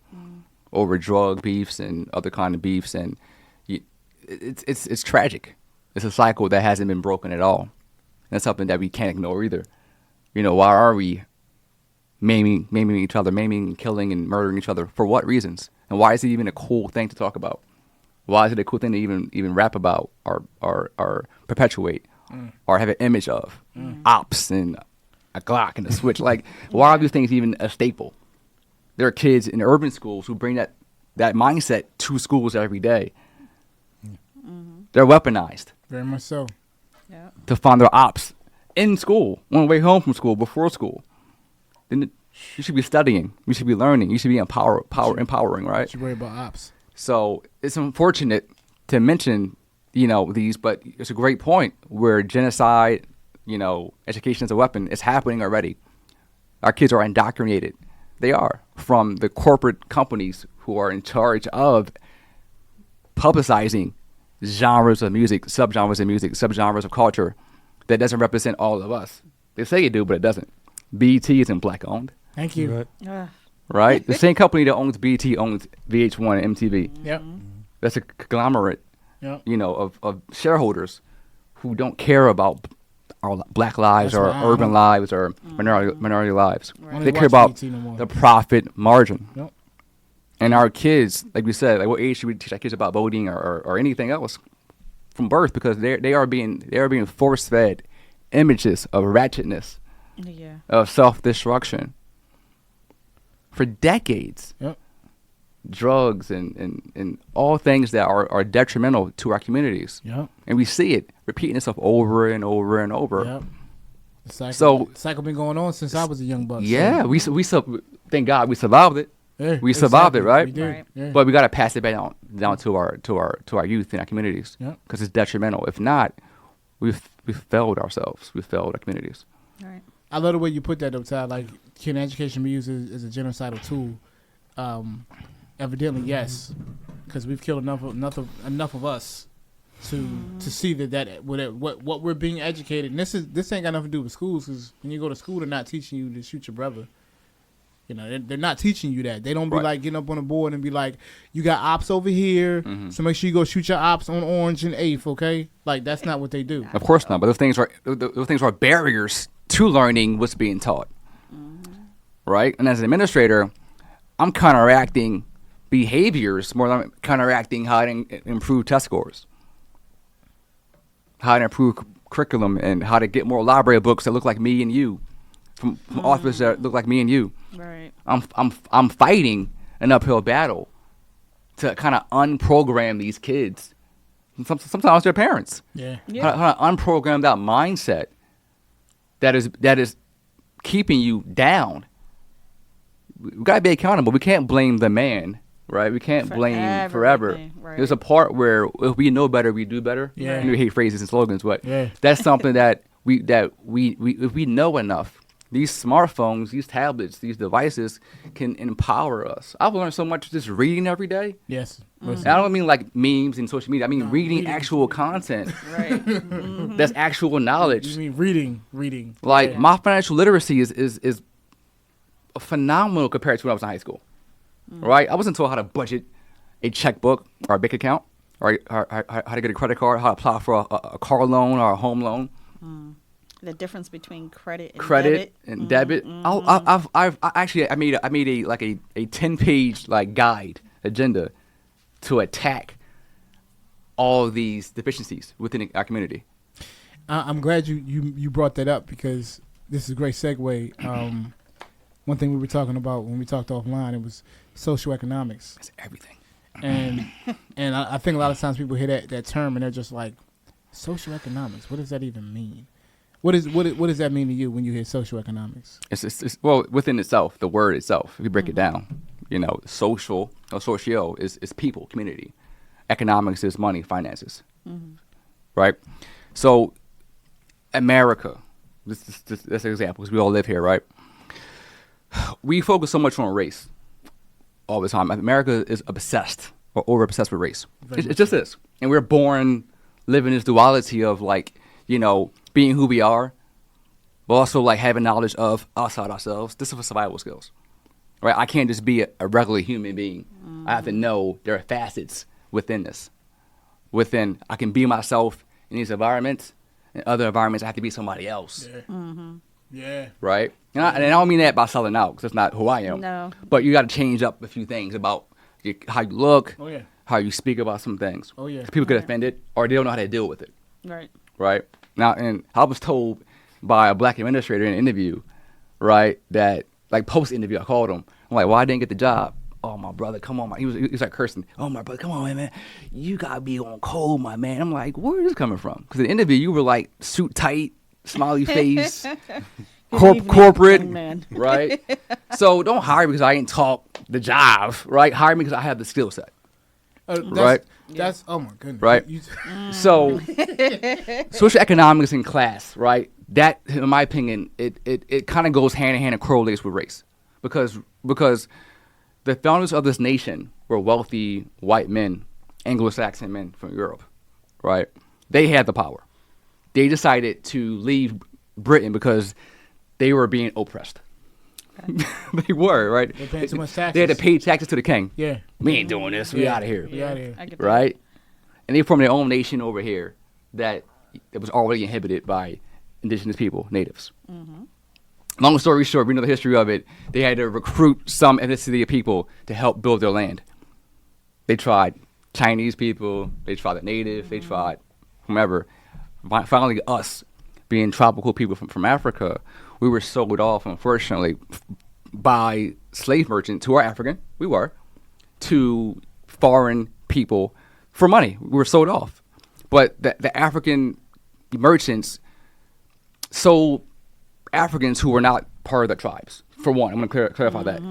over drug beefs and other kind of beefs, and it's tragic. It's a cycle that hasn't been broken at all. That's something that we can't ignore either. Why are we maiming each other, maiming, killing, and murdering each other? For what reasons? And why is it even a cool thing to talk about? Why is it a cool thing to even rap about or perpetuate or have an image of? Ops and a Glock and a switch. Like, why are these things even a staple? There are kids in urban schools who bring that mindset to schools every day. They're weaponized. Very much so. Yeah. To find their ops in school, on the way home from school, before school. Then you should be studying. You should be learning. You should be empowering, right? You should worry about ops. So it's unfortunate to mention, these, but it's a great point where genocide, education as a weapon is happening already. Our kids are indoctrinated. They are, from the corporate companies who are in charge of publicizing genres of music, subgenres of culture that doesn't represent all of us. They say it do, but it doesn't. BET isn't black owned. Thank you. Right. Right? The same company that owns BET owns VH1 and MTV. Yep. That's a conglomerate, Yep. of shareholders who don't care about our black lives That's or why I urban don't- lives or minority lives. Only They care watch about BET no more. the profit margin. Yep. And our kids, like we said, like what age should we teach our kids about voting or anything else from birth? Because they are being force fed images of ratchetness, Yeah. of self destruction for decades. Yep. Drugs and all things that are detrimental to our communities. Yep. And we see it repeating itself over and over and over. Yep. The So- cycle been going on since I was a young buck. so- Yeah, we thank God we survived it. Yeah, we survived it, right? We did. Right. Yeah. But we got to pass it back down to our youth and our communities, Yep. because it's detrimental. If not, we've failed ourselves. We've failed our communities. All right. I love the way you put that, though, Ty. Like, can education be used as a genocidal tool? Evidently, yes, because we've killed enough of us to see that what we're being educated. And this ain't got nothing to do with schools, because when you go to school, they're not teaching you to shoot your brother. They're not teaching you that. They don't be Right. like getting up on the board and be like, you got ops over here, so make sure you go shoot your ops on Orange and 8th, okay? Like, that's not what they do. Of course not. But those things are barriers to learning what's being taught, right? And as an administrator, I'm counteracting behaviors more than I'm counteracting how to improve test scores, how to improve curriculum, and how to get more library books that look like me and you, from authors that look like me and you. Right. I'm fighting an uphill battle to kind of unprogram these kids. Sometimes their parents. Yeah. Yeah. How to unprogram that mindset that is keeping you down. We gotta be accountable. We can't blame the man, right? We can't For blame forever. everything, right. There's a part where if we know better, we do better. Yeah. And we hate phrases and slogans, but Yeah. that's something that we if we know enough. These smartphones, these tablets, these devices can empower us. I've learned so much just reading every day. Yes. And I don't mean like memes and social media. I mean reading reading. actual content. Right. That's actual knowledge. You mean reading. Like Yeah. my financial literacy is phenomenal compared to when I was in high school. Right? I wasn't taught how to budget a checkbook or a bank account, or how to get a credit card, how to apply for a car loan or a home loan. The difference between credit and Credit debit. and debit. I actually made a 10-page guide agenda to attack all these deficiencies within our community. I'm glad you brought that up, because this is a great segue. One thing we were talking about when we talked offline, it was socioeconomics. That's everything. And I think a lot of times people hear that term and they're just like, socioeconomics, what does that even mean? What does that mean to you when you hear socioeconomics? It's well, within itself, the word itself, if you break it down, social or socio is people, community. Economics is money, finances. Right? So America That's an example because we all live here, right? We focus so much on race all the time. America is obsessed or over obsessed with race. It just is. And we're born living this duality of like, you know, being who we are, but also like having knowledge of outside ourselves. This is for survival skills, right? I can't just be a regular human being. I have to know there are facets within this. I can be myself in these environments. In other environments, I have to be somebody else. Yeah. Yeah. Right? And I don't mean that by selling out, because that's not who I am. No. But you got to change up a few things about how you look, Oh, yeah. how you speak about some things. Oh, yeah. 'Cause people get offended, or they don't know how to deal with it. Right. Right? Now, and I was told by a black administrator in an interview, right, that, like, post-interview, I called him. I'm like, why I didn't get the job? Oh, my brother, come on. He was like cursing. Oh, my brother, come on, man. You got to be on cold, my man. I'm like, where is this coming from? Because in the interview, you were like suit tight, smiley face, corporate, man. right? So don't hire me because I ain't talk the job, right? Hire me because I have the skill set. Right? That's oh my goodness. Right. So social economics in class, right? That, in my opinion, it kind of goes hand in hand and correlates with race, because the founders of this nation were wealthy white men, Anglo-Saxon men from Europe, right? They had the power. They decided to leave Britain because they were being oppressed. Okay. They were, right? They're paying too much taxes. They had to pay taxes to the king. Yeah. We ain't doing this. We out of here. We out of here. I get that. Right? And they formed their own nation over here that was already inhibited by indigenous people, natives. Long story short, we know the history of it. They had to recruit some ethnicity of people to help build their land. They tried Chinese people. They tried the native. They tried whomever. Finally, us, being tropical people from Africa, we were sold off, unfortunately, by slave merchants who are African. We were. To foreign people for money. We were sold off. But the African merchants sold Africans who were not part of the tribes. For one, I'm going to clarify that,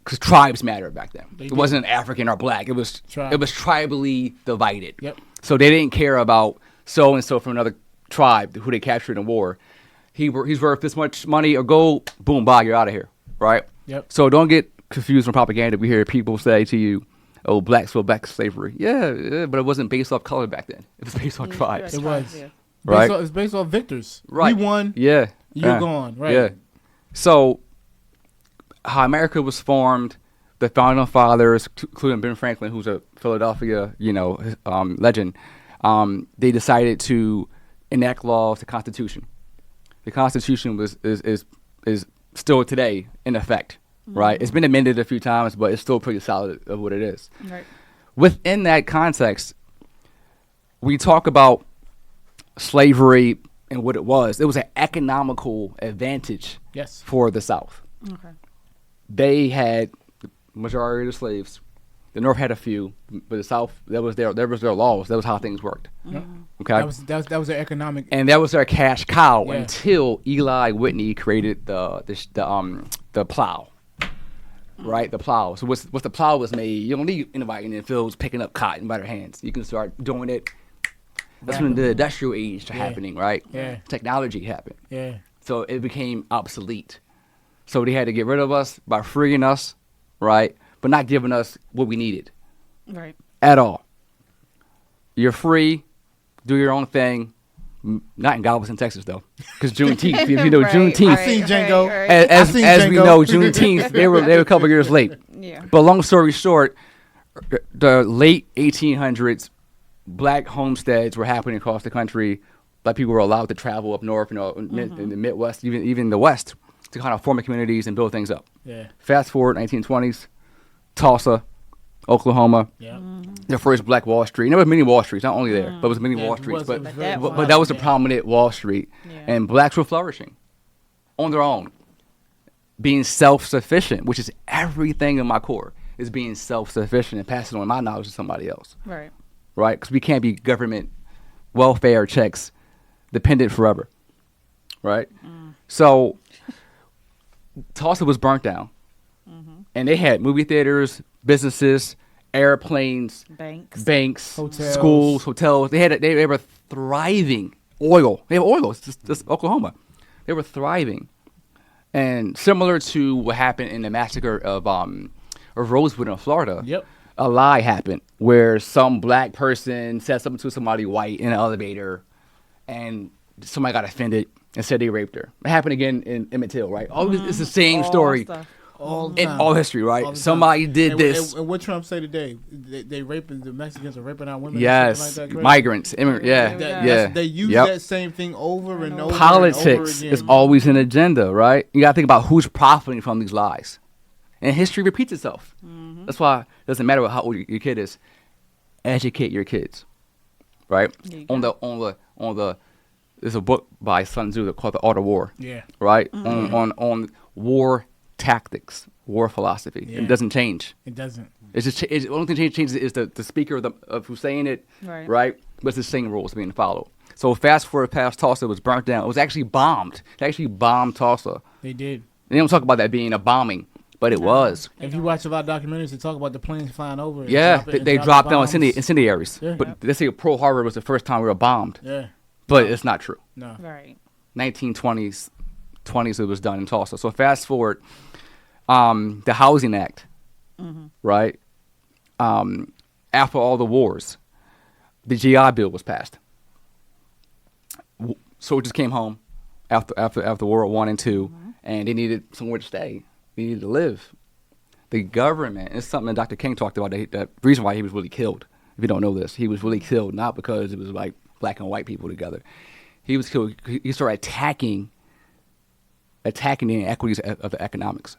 because tribes mattered back then. It wasn't African or black. It was tribally divided. Yep. So they didn't care about so and so from another tribe who they captured in war. He's worth this much money or gold. Boom, bye, you're out of here. Right. Yep. So don't get confused from propaganda. We hear people say to you, "Oh, blacks will back slavery." Yeah, but it wasn't based off color back then. It was based on tribes. It was. Yeah. Right. It's based off victors. Right. We won. Yeah. You're gone. Right. Yeah. So, how America was formed, the founding fathers, including Ben Franklin, who's a Philadelphia, legend, they decided to enact laws, the Constitution. The Constitution is still today in effect, right? It's been amended a few times, but it's still pretty solid of what it is. Right. Within that context, we talk about slavery and what it was. It was an economical advantage for the South. Okay. They had the majority of the slaves. The North had a few, but the South, that was their laws. That was how things worked. Okay, that was their economic, and that was their cash cow Yeah. until Eli Whitney created the plow. Right, the plow. So once the plow was made, you don't need anybody in the fields picking up cotton by their hands. You can start doing it. That's when the industrial age started happening, right? Yeah. Technology happened. Yeah. So it became obsolete. So they had to get rid of us by freeing us, right? But not giving us what we needed. Right. At all. You're free. Do your own thing. Not in Galveston, Texas, though. Because Juneteenth, if you know Right, Juneteenth. I seen Django. As we Django. know, Juneteenth, they were a couple years late. Yeah. But long story short, the late 1800s, black homesteads were happening across the country. Black people were allowed to travel up north, in the Midwest, even the West, to kind of form communities and build things up. Yeah. Fast forward, 1920s, Tulsa, Oklahoma, the first Black Wall Street. And there was many Wall Streets, not only there, but it was many Wall Streets. But that was a prominent Wall Street. Yeah. And blacks were flourishing on their own, being self-sufficient, which is everything in my core, is being self-sufficient and passing on my knowledge to somebody else. Right. Right? Because we can't be government welfare checks dependent forever. Right? So Tulsa was burnt down. And they had movie theaters, businesses, airplanes, banks, Hotels. schools, hotels. They were thriving. Oil. They have oil. It's just Oklahoma. They were thriving. And similar to what happened in the massacre of Rosewood in Florida, Yep. a lie happened where some black person said something to somebody white in an elevator, and somebody got offended and said they raped her. It happened again in Emmett Till, right? It's the same All story stuff. All the in time. all history, right? All the time. Somebody did And- this. And what Trump say today? They raping, the Mexicans are raping our women. or Yes, something like that, correct? migrants, immigrants, yeah, There we go. yeah. That's- They use Yep. that same thing over and over. and over Politics again. is always an agenda, right? You got to think about who's profiting from these lies, and history repeats itself. That's why it doesn't matter how old your kid is. Educate your kids, right? There you On the there's a book by Sun Tzu called The Art of War, Yeah. right? On war tactics, war philosophy. Yeah. It doesn't change. It doesn't. It's just the only thing changes is the speaker of who's saying it, Right. But it's the same rules being followed. So fast forward past Tulsa, it was burnt down. It was actually bombed. They actually bombed Tulsa. They did. They don't talk about that being a bombing, but it was. If you watch a lot of documentaries, they talk about the planes flying over. and Yeah, dropping- they and dropped dropping down bombs. incendiaries. Yeah. But they say Pearl Harbor was the first time we were bombed, Yeah. but it's not true. No. Right. 1920s, it was done in Tulsa. So fast forward, the Housing Act, right? After all the wars, the GI Bill was passed. Soldiers came home after World War I and II, and they needed somewhere to stay. They needed to live. The government, it's something that Dr. King talked about, the reason why he was really killed. If you don't know this, he was really killed not because it was like black and white people together. He was killed. He started attacking the inequities of the economics.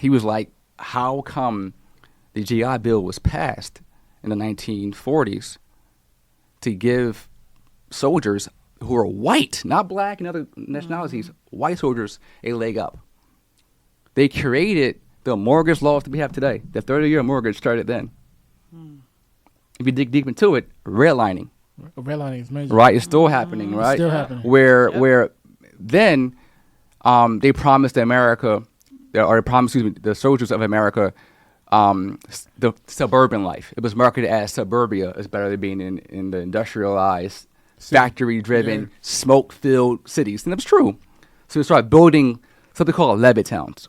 He was like, how come the GI Bill was passed in the 1940s to give soldiers who are white, not black and other nationalities, white soldiers, a leg up? They created the mortgage laws that we have today. The 30-year mortgage started then. If you dig deep into it, redlining, Redlining is major. right? It's still happening, right? Still happening. Where then they promised America, or they promised the soldiers of America, the suburban life. It was marketed as suburbia is better than being in the industrialized, factory-driven, Yeah. smoke-filled cities, and it was true. So they started building something called Levittowns.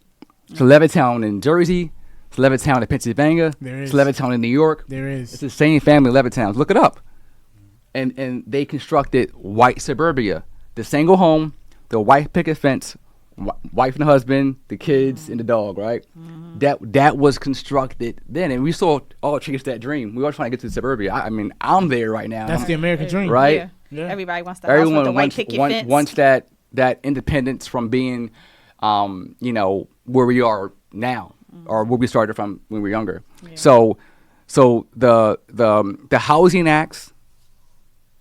So Levittown in Jersey, it's Levittown in Pennsylvania, There it's is. Levittown in New York. There It's is. the same family, Levittowns. Look it up. And they constructed white suburbia. The single home, the white picket fence, wife and husband, the kids, and the dog, right? That was constructed then. And we saw all chase that dream. We were trying to get to suburbia. I mean, I'm there right now. That's the American dream. Right? Yeah. Yeah. Everybody wants the house with the Everyone white wants, picket wants, fence. wants that independence from being, where we are now, or where we started from when we were younger. Yeah. So the housing acts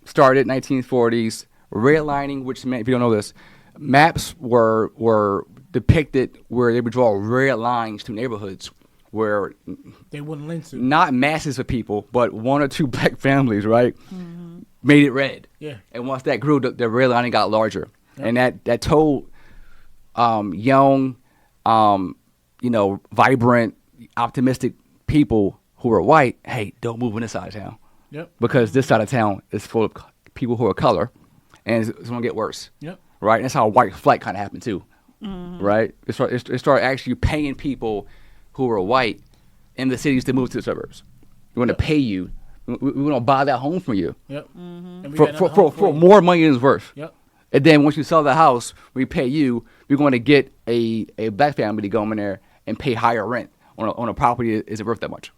started 1940s. Redlining, which meant, if you don't know this, maps were depicted where they would draw red lines to neighborhoods where They wouldn't link to. not masses of people, but one or two black families, right, made it red. Yeah. And once that grew, the redlining got larger, and that told young, vibrant, optimistic people who are white, hey, don't move on this side of town, Yep. because this side of town is full of people who are color, and it's gonna get worse. Yep. Right? And that's how white flight kind of happened too. Right? It started actually paying people who were white in the cities to move to the suburbs. We want to pay you. We want to buy that home from you Yep. And we for, got another home for you. more money than it's worth. Yep. And then once you sell the house, we pay you. We're going to get a black family to go in there and pay higher rent on a property that isn't worth that much.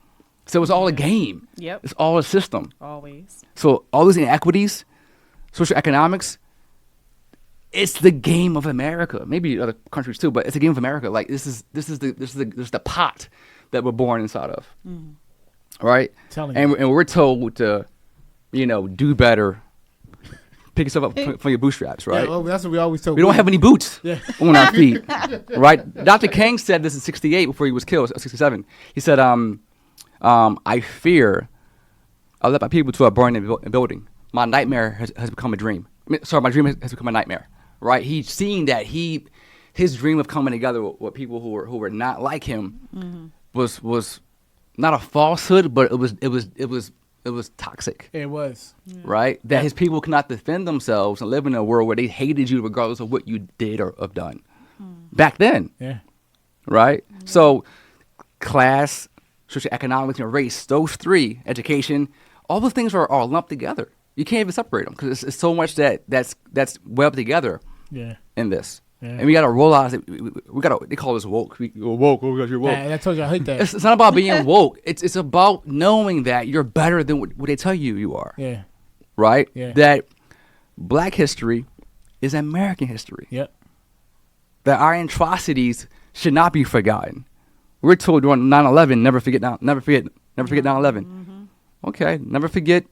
So it's all a game. Yep. It's all a system. Always. So all these inequities, social economics, it's the game of America. Maybe other countries too, but it's a game of America. Like this is the pot that we're born inside of, right? Telling And you. we're told to, do better, pick yourself up from your bootstraps, right? Yeah, well, that's what we always told. We don't have any boots Yeah. on our feet, right? Dr. King said this in '68 before he was killed, '67. He said, I fear I let my people to a burning building. My nightmare has become a dream. My dream has become a nightmare, right? He's seen that his dream of coming together with people who were not like him was not a falsehood, but it was it was toxic, It was. right? That his people could not defend themselves and live in a world where they hated you regardless of what you did or have done. Back then, Yeah. right? So class, socioeconomics, and race, those three, education, all those things are lumped together. You can't even separate them because it's so much that's webbed together Yeah. in this. Yeah. And we got to realize that we got to, they call us woke. You're woke. Oh, gosh, you're woke. I told you I hate that. It's not about being woke. It's about knowing that you're better than what they tell you are. Yeah. Right? Yeah. That black history is American history. Yep. That our atrocities should not be forgotten. We're told during 9/11, never forget 9/11. Okay, never forget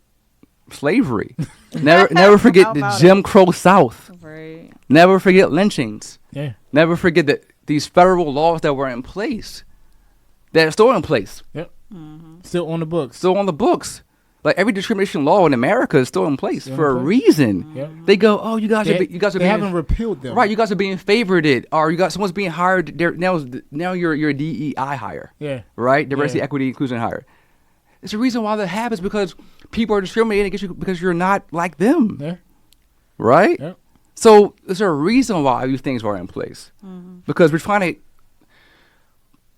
slavery. never forget How the about Jim Crow South. Right. Never forget lynchings. Yeah. Never forget that these federal laws that were in place, that are still in place, Yep. Still on the books. still on the books. Like every discrimination law in America is still in place Still for in a place. reason. Yep. They go, oh, you guys are They being haven't repealed them. right. You guys are being favored, or you got someone's being hired. Now you're a DEI hire, Yeah. right? Diversity, Yeah. equity, inclusion hire. It's the reason why that happens because people are discriminating against you because you're not like them, Yeah. right? Yep. So there's a reason why these things are in place because we're trying to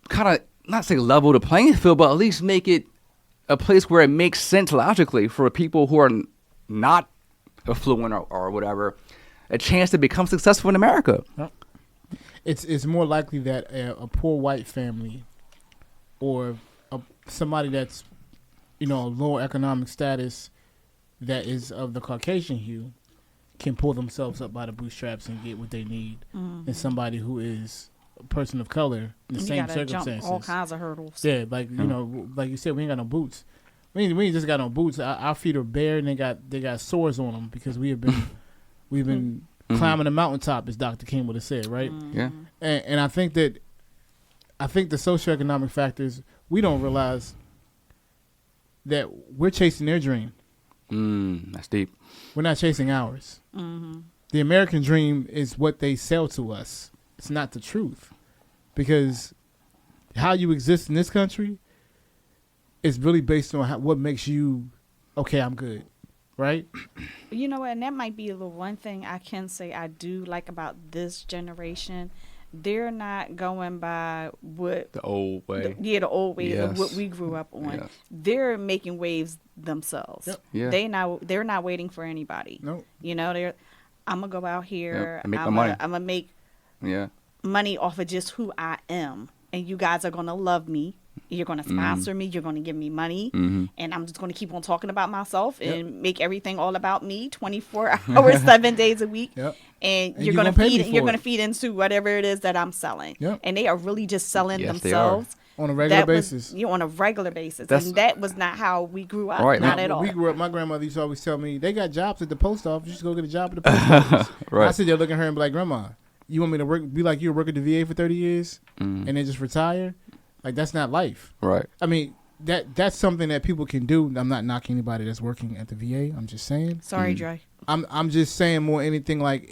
kind of not say level the playing field, but at least make it a place where it makes sense logically for people who are not affluent or whatever, a chance to become successful in America. It's more likely that a poor white family or somebody that's, lower economic status that is of the Caucasian hue can pull themselves up by the bootstraps and get what they need than somebody who is a person of color in the You same gotta circumstances. jump all kinds of hurdles. Yeah, like like you said, we ain't got no boots. We ain't just got no boots. Our feet are bare and they got sores on them because we've been climbing the mountaintop, as Dr. King would have said, right? Yeah. And I think the socioeconomic factors, we don't realize that we're chasing their dream. That's deep. We're not chasing ours. The American dream is what they sell to us. It's not the truth, because how you exist in this country is really based on what makes you okay. I'm good, right? You know what? And that might be the one thing I can say I do like about this generation. They're not going by what The old way. the old way of Yes. what we grew up on. Yes. They're making waves themselves. Yep. Yeah. They're not waiting for anybody. No. I'm gonna go out here. and make my money. I'm gonna make Yeah. money off of just who I am, and you guys are gonna love me. You're gonna sponsor me. You're gonna give me money, and I'm just gonna keep on talking about myself and make everything all about me, 24 hours, 7 days a week. Yep. And And you're you gonna gonna pay feed. me You're for gonna it. feed into whatever it is that I'm selling. Yep. And they are really just selling Yes, they are. themselves On a regular that was- basis. on a regular basis. That's- And that was not how we grew up. Right. Not Now, at all. When we grew up, my grandmother used to always tell me, they got jobs at the post office. You just go get a job at the post office. Right. I sit there looking at her and be like, Grandma, you want me to be like you, work at the VA for 30 years and then just retire? Like, that's not life. Right. I mean, that's something that people can do. I'm not knocking anybody that's working at the VA. I'm just saying. Sorry, Dre. I'm just saying more anything like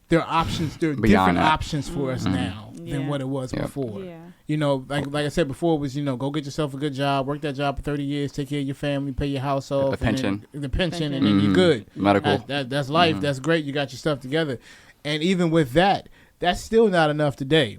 there are options. There are Beyond different that. options for us now than Yeah. what it was Yeah. before. Yeah. Like I said before, it was go get yourself a good job, work that job for 30 years, take care of your family, pay your house off, and pension. then, the pension, and then you're good. Medical. That's life. That's great. You got your stuff together, and even with that, that's still not enough today.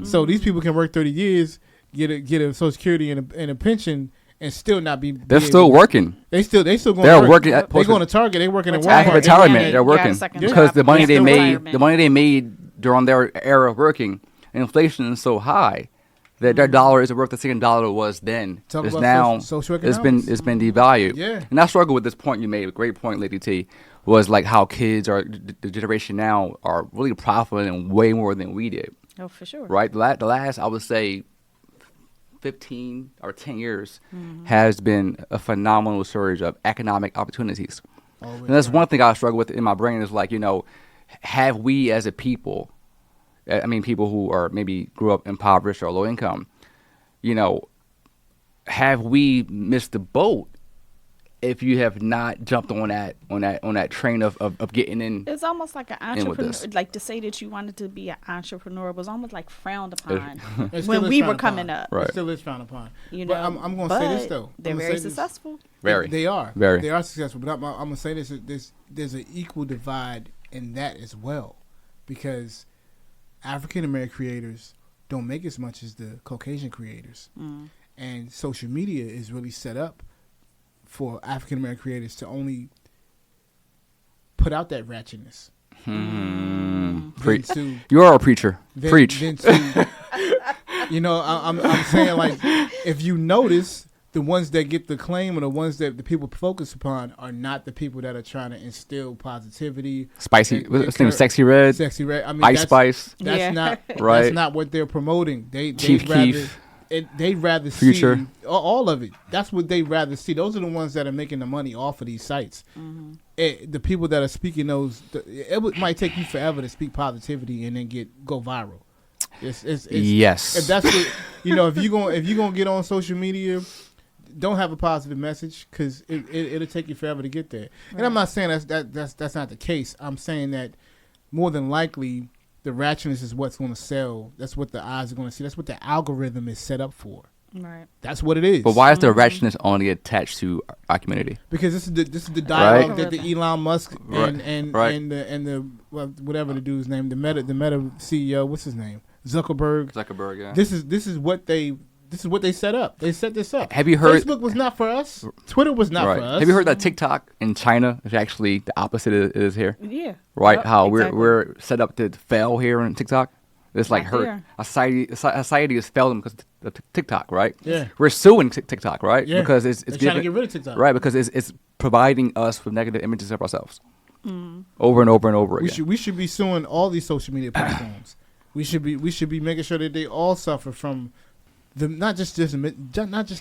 So these people can work 30 years, get a Social Security and a pension, and still not be. They're still working. They still going. They're to work. working at They going to Target. They working at Retired. Walmart. After retirement, Yeah, they're you got a working second because job. the money they After made, retirement. the money they made during their era of working, inflation is so high that their dollar isn't worth the same dollar it was then. Talk It's about now socioeconomics. it's been devalued. Yeah. And I struggle with this point you made. A great point, Lady T, was like how kids are the generation now are really profiting way more than we did. Oh, for sure. Right, the last I would say 15 or 10 years has been a phenomenal surge of economic opportunities. And that's one thing I struggle with in my brain is like, have we as a people, I mean, people who are maybe grew up impoverished or low income, have we missed the boat if you have not jumped on that train of getting in. It's almost like an with entrepreneur. this. Like to say that you wanted to be an entrepreneur was almost like frowned upon It still when is we were frowned coming upon. up. Right. It still is frowned upon. You But know, I'm going to say this, though. They're I'm gonna very say this. successful. Very. They are. Very. They are successful. But I'm going to say this. There's an equal divide in that as well. Because African-American creators don't make as much as the Caucasian creators. And social media is really set up for African-American creators to only put out that ratchetness. Preach. To, You are a preacher. Preach. Then to, I'm saying, like, if you notice, the ones that get the claim or the ones that the people focus upon are not the people that are trying to instill positivity. Spicy. and What's the name? Sexy Red. Sexy Red. I mean, Ice Spice. That's Yeah. not Right. That's not what they're promoting. Chief rather, Keef. They'd rather Future. see all of it. That's what they'd rather see. Those are the ones that are making the money off of these sites. The people that are speaking might take you forever to speak positivity and then go viral. It's Yes. If that's what if you're gonna get on social media, don't have a positive message because it'll take you forever to get there. And I'm not saying that's not the case. I'm saying that more than likely the ratchetness is what's going to sell. That's what the eyes are going to see. That's what the algorithm is set up for. Right. That's what it is. But why is the ratchetness only attached to our community? Because this is the dialogue Right. that the Elon Musk and Right. the whatever the dude's name, the Meta CEO, what's his name, Zuckerberg. Zuckerberg, yeah. This is what they set up. They set this up. Have you heard? Facebook was not for us. Twitter was not Right. for us. Have you heard that TikTok in China is actually the opposite is here? Yeah. Right? Yep, How exactly. we're set up to fail here on TikTok. It's like Right hurt. here. Society is failing because of TikTok, right? Yeah. We're suing TikTok, right? Yeah. Because it's They're trying to giving, get rid of TikTok. right? Because it's providing us with negative images of ourselves over and over and over again. We should be suing all these social media platforms. we should be making sure that they all suffer from the not just the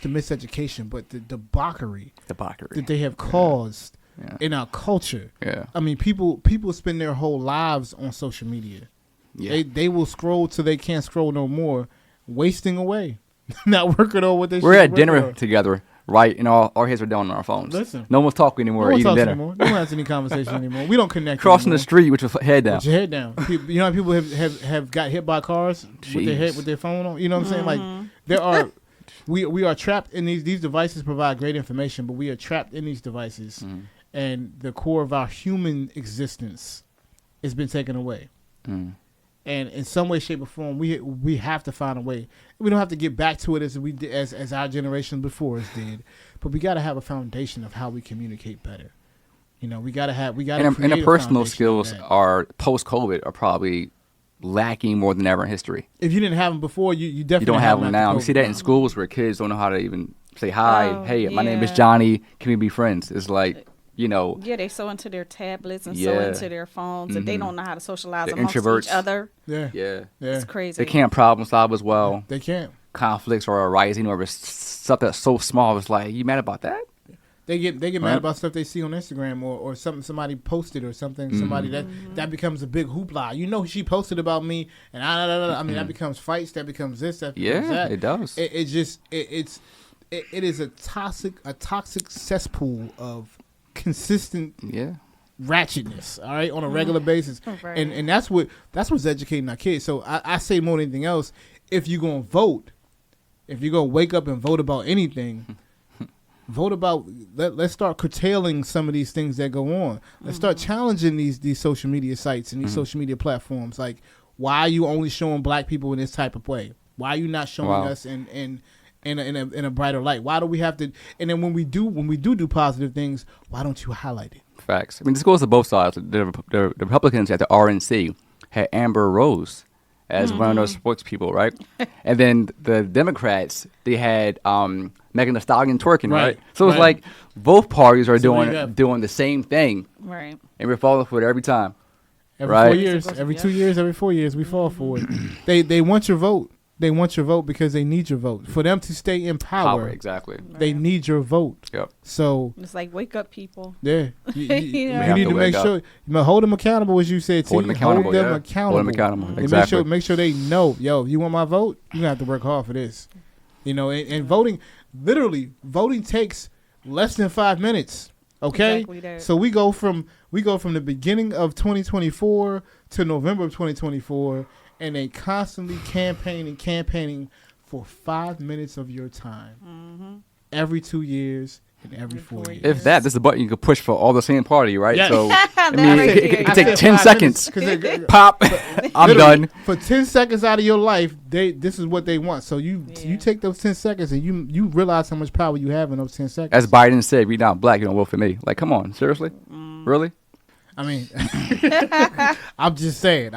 miseducation, but the debauchery Debauchery. that they have caused Yeah. in our culture. Yeah. I mean, people spend their whole lives on social media. Yeah. They will scroll till they can't scroll no more, wasting away, not working on what they. We're should at be dinner working on. together, right? And our heads are down on our phones. Listen. No one's talking anymore. No one Eating talks dinner. anymore. No one has any conversation anymore. We don't connect. Crossing anymore. the street with your head down. With your head down. You know how people have got hit by cars with their head Jeez. with their phone on. You know what I'm saying? Like there are, we are trapped in these devices. Provide great information, but we are trapped in these devices, and the core of our human existence has been taken away. And in some way, shape, or form, we have to find a way. We don't have to get back to it as we did, as our generation before us did, but we got to have a foundation of how we communicate better. You know, we got to And create the a personal foundation of skills that. are post-COVID are probably lacking more than ever in history. If you didn't have them before, you You definitely don't have them after now. We COVID. see that in schools where kids don't know how to even say hi. Oh, Hey, my name is yeah. Johnny. Can we be friends? It's like, you know, Yeah, they so into their tablets and so Yeah. into their phones, and they don't know how to socialize The amongst introverts. each other. Yeah, yeah. yeah. It's crazy. They can't problem solve as well. They can't. Conflicts are arising over stuff that's so small. It's like, you mad about that? They get mad Right. about stuff they see on Instagram or something somebody posted or something. Somebody that becomes a big hoopla. You know, she posted about me, and I mean that becomes fights. That becomes this. That becomes Yeah, that. it does. It is a toxic cesspool of consistent Yeah. ratchetness, all right, on a regular basis. Right. And that's what's educating our kids. So I say more than anything else, if you're gonna vote, if you're gonna wake up and vote about anything, vote about let's start curtailing some of these things that go on. Let's start challenging these social media sites and these social media platforms. Like, why are you only showing black people in this type of way? Why are you not showing Wow. us in a brighter light? Why do we have to? And then when we do positive things, why don't you highlight it? Facts. I mean, this goes to both sides. The Republicans at the RNC had Amber Rose as one of those spokespeople, right? And then the Democrats, they had Megan Thee Stallion twerking, right? So it's right. like both parties are So what do you have? doing the same thing, Right. and we're falling for it every time. Every Right. 4 years, every 2 years, every 4 years, we fall for it. They want your vote. They want your vote because they need your vote. For them to stay in power, Exactly. they need your vote. Yep. So, It's like, wake up, people. yeah, you Yeah. need to make wake up. sure you hold them accountable, as you said. Hold T. them accountable, Hold them yeah. accountable. Hold them accountable, And exactly. Make sure they know, yo, you want my vote? You have to work hard for this. You know, and voting, literally, voting takes less than 5 minutes. Okay, Exactly that. so we go from the beginning of 2024 to November of 2024, and they constantly campaigning for 5 minutes of your time every 2 years and every 4 years. If that, this is a button you can push for all the same party, right? Yes. So I mean, That right it could there. take 10 seconds. Pop, I'm done. For 10 seconds out of your life, this is what they want. So you take those 10 seconds and you realize how much power you have in those 10 seconds. As Biden said, if you're not black, you don't vote for me. Like, come on, seriously? Really? I mean, I'm just saying.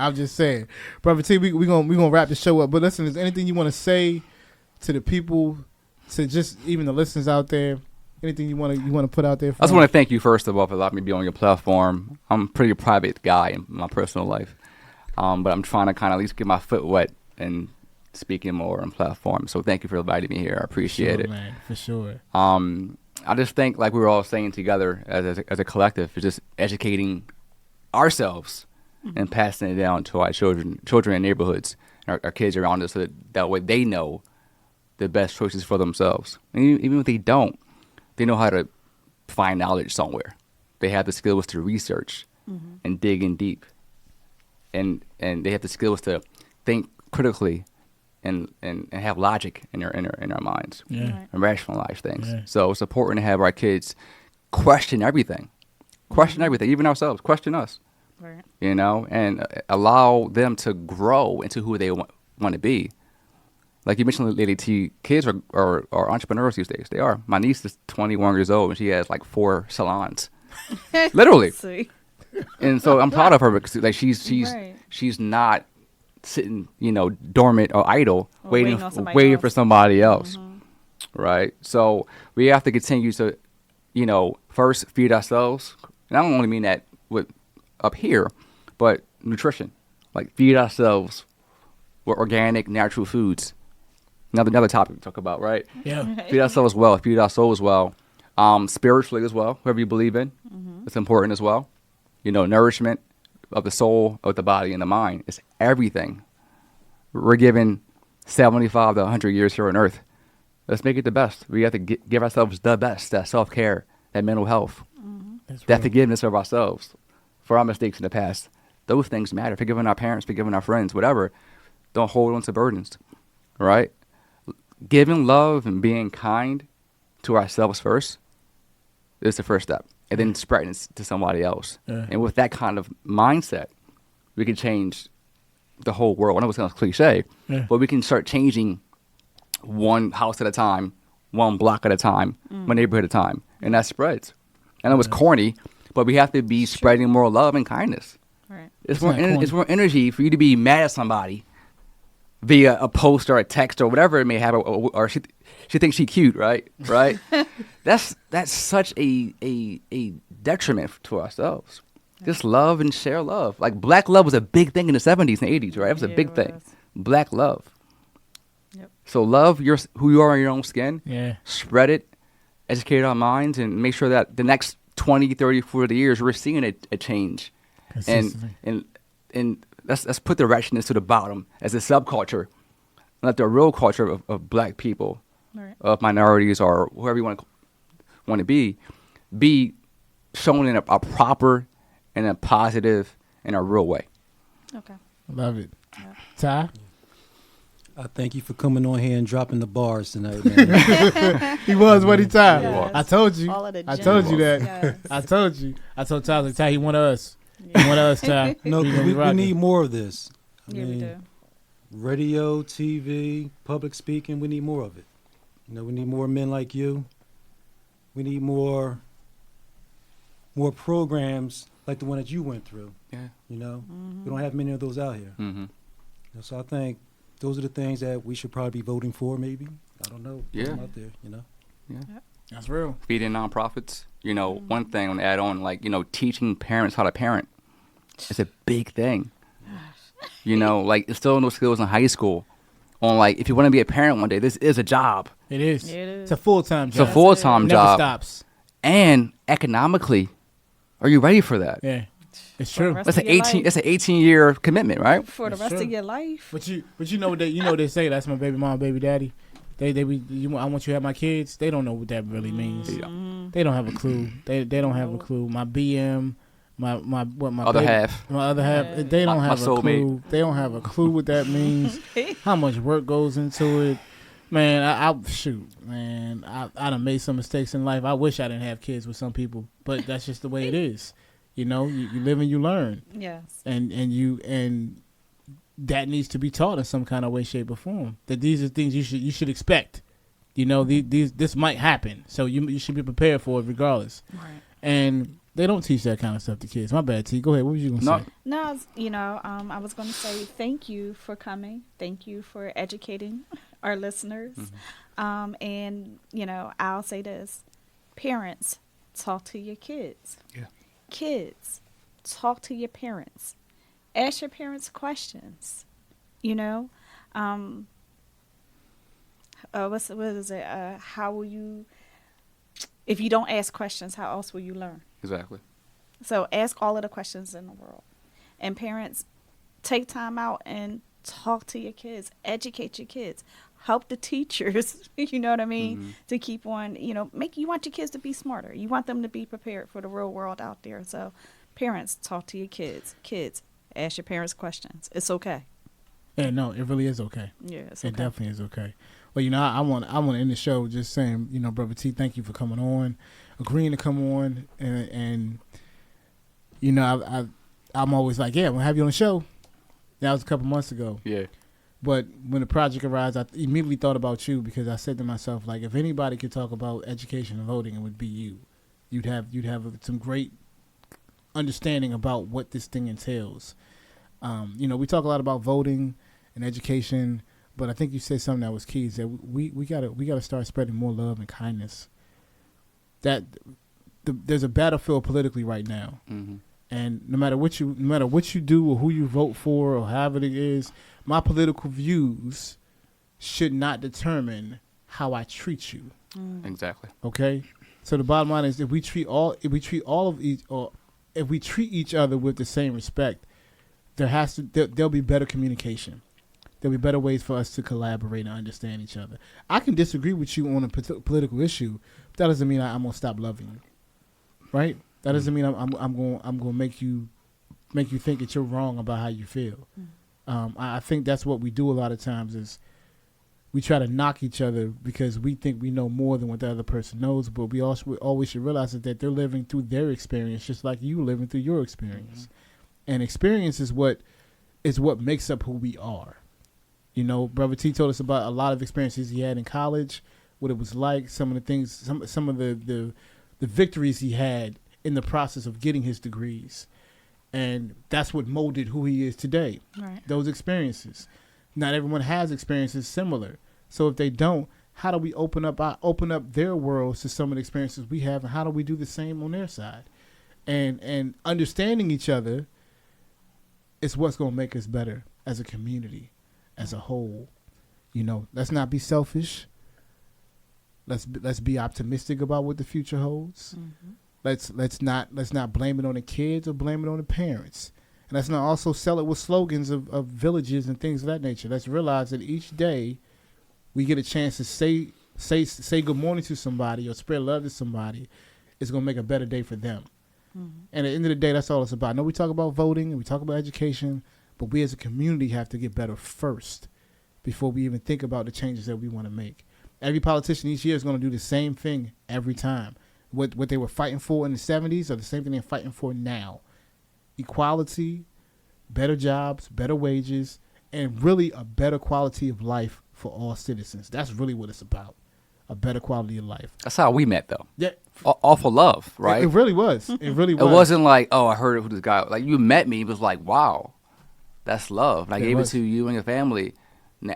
Brother T, we gonna wrap the show up. But listen, is there anything you want to say to the people, to just even the listeners out there? Anything you want to put out there? I just want to thank you, first of all, for allowing me to be on your platform. I'm a pretty private guy in my personal life. But I'm trying to kind of at least get my foot wet and speaking more on platforms. So thank you for inviting me here. I appreciate it. Man, for sure. I just think, like we were all saying together as a collective, is just educating ourselves and passing it down to our children in neighborhoods, and our kids around us, so that way they know the best choices for themselves. And even if they don't, they know how to find knowledge somewhere. They have the skills to research and dig in deep, and they have the skills to think critically and have logic in their minds and rationalize things. Yeah. So it's important to have our kids question everything, even ourselves, question us, Right. you know, and allow them to grow into who they want to be. Like you mentioned, Lady T, kids are entrepreneurs these days. They are. My niece is 21 years old and she has like 4 salons, literally. See. And so I'm proud of her because like she's Right. she's not sitting, dormant or idle, Or waiting waiting on somebody waiting else. for somebody else, right? So we have to continue to, first feed ourselves. And I don't only mean that with up here, but nutrition, like feed ourselves with organic, natural foods. Another topic to talk about, right? Yeah. Feed ourselves well, feed our souls well, spiritually as well, whoever you believe in. It's important as well. Nourishment of the soul, of the body, and the mind is everything. We're given 75 to 100 years here on earth. Let's make it the best. We have to give ourselves the best, that self-care, that mental health, that forgiveness of ourselves for our mistakes in the past. Those things matter. Forgiving our parents, forgiving our friends, whatever. Don't hold on to burdens, right? Giving love and being kind to ourselves first is the first step, and then spreading it to somebody else. Yeah. And with that kind of mindset, we can change the whole world. I know it sounds cliche, but we can start changing one house at a time, one block at a time, one neighborhood at a time, and that spreads. I know it's corny, but we have to be spreading more love and kindness. Right. It's not corny. it's more energy for you to be mad at somebody via a post or a text or whatever it may have, or she thinks she cute, right? Right? That's such a detriment to ourselves. Just love and share love. Like black love was a big thing in the 70s and 80s, right? It was a Yeah, big it thing. was. Black love. Yep. So love who you are in your own skin. Yeah. Spread it, educate our minds, and make sure that the next 20, 30, 40 years we're seeing a change. And let's put the wretchedness to the bottom as a subculture. Let the real culture of black people, Right. of minorities, or whoever you want to be shown in a proper and a positive and a real way. Okay. Love it. Yeah. Ty? I thank you for coming on here and dropping the bars tonight, man. He was what he Ty. Yes. I told you. All of the I told you that. gems. Yes. I told you. I told Ty, like, Ty, he wanted us. He wanted us, Ty. No, 'cause we need more of this. I Yeah, we mean, do. radio, TV, public speaking, we need more of it. We need more men like you. We need more programs like the one that you went through. Yeah. We don't have many of those out here. Mm-hmm. So I think those are the things that we should probably be voting for, maybe. I don't know. Put Yeah. them out there, That's real. Feeding nonprofits. One thing I want to add on, like, teaching parents how to parent. It's a big thing. Like, instilling those skills in high school. On, like, if you want to be a parent one day, this is a job. It is. It is. It's a full-time It's a job. full-time It never job. stops. And economically, are you ready for that? Yeah. It's For the true. rest That's of an your 18. life. That's an 18-year commitment, right? For the It's rest true. of your life. But you know what they say. That's my baby mom, baby daddy. I want you to have my kids. They don't know what that really means. Mm-hmm. They don't have a clue. They don't have a clue. My BM, my Other half. my other half. They don't have a soulmate. clue. They don't have a clue what that means. How much work goes into it. Man, I shoot, man. I done made some mistakes in life. I wish I didn't have kids with some people, but that's just the way it is. You know, you live and you learn. Yes. And that needs to be taught in some kind of way, shape, or form. That these are things you should expect. You know, this might happen, so you should be prepared for it regardless. Right. And they don't teach that kind of stuff to kids. My bad, T. Go ahead. What was you gonna say? No, you know, I was going to say thank you for coming. Thank you for educating our listeners. Mm-hmm. And, you know, I'll say this. Parents, talk to your kids. Yeah. Kids, talk to your parents. Ask your parents questions. You know, what is it? How will you, if you don't ask questions, how else will you learn? Exactly. So ask all of the questions in the world. And parents, take time out and talk to your kids. Educate your kids. Help the teachers, you know what I mean, to keep on, you know, you want your kids to be smarter. You want them to be prepared for the real world out there. So parents, talk to your kids. Kids, ask your parents questions. It's okay. Yeah, no, it really is okay. Yeah, it's okay. It definitely is okay. Well, you know, I want to end the show just saying, you know, Brother T, thank you for coming on, agreeing to come on, and you know, I'm always like, yeah, we'll have you on the show. That was a couple months ago. Yeah. But when the project arrived, I immediately thought about you because I said to myself, like, if anybody could talk about education and voting, it would be you. You'd have some great understanding about what this thing entails. You know, we talk a lot about voting and education, but I think you said something that was key. Is that we gotta start spreading more love and kindness. There's a battlefield politically right now, and no matter what you do or who you vote for or however it is, my political views should not determine how I treat you. Exactly. Okay, so the bottom line is if we treat each other with the same respect, there'll be better communication. There'll be better ways for us to collaborate and understand each other. I can disagree with you on a political issue, but that doesn't mean I'm gonna stop loving you, right? That doesn't mean I'm gonna make you think that you're wrong about how you feel. I think that's what we do a lot of times is we try to knock each other because we think we know more than what the other person knows, but we always should realize that they're living through their experience just like you living through your experience. And experience is what makes up who we are. You know, Brother T told us about a lot of experiences he had in college, what it was like, some of the things, some of the victories he had in the process of getting his degrees. And that's what molded who he is today. Right. Those experiences. Not everyone has experiences similar. So if they don't, how do we open up their worlds to some of the experiences we have, and how do we do the same on their side? And understanding each other is what's going to make us better as a community, as a whole. You know, let's not be selfish. Let's be optimistic about what the future holds. Let's not blame it on the kids or blame it on the parents. And let's not also sell it with slogans of villages and things of that nature. Let's realize that each day we get a chance to say good morning to somebody or spread love to somebody. It's going to make a better day for them. And at the end of the day, that's all it's about. I know we talk about voting and we talk about education, but we as a community have to get better first before we even think about the changes that we want to make. Every politician each year is going to do the same thing every time. What they were fighting for in the 70s are the same thing they're fighting for now. Equality, better jobs, better wages, and really a better quality of life for all citizens. That's really what it's about. A better quality of life. That's how we met, though. Yeah. Awful love, right? It really was. It really was. It wasn't like, oh, I heard who this guy. Like you met me, it was like, wow, that's love. And I gave it to you and your family,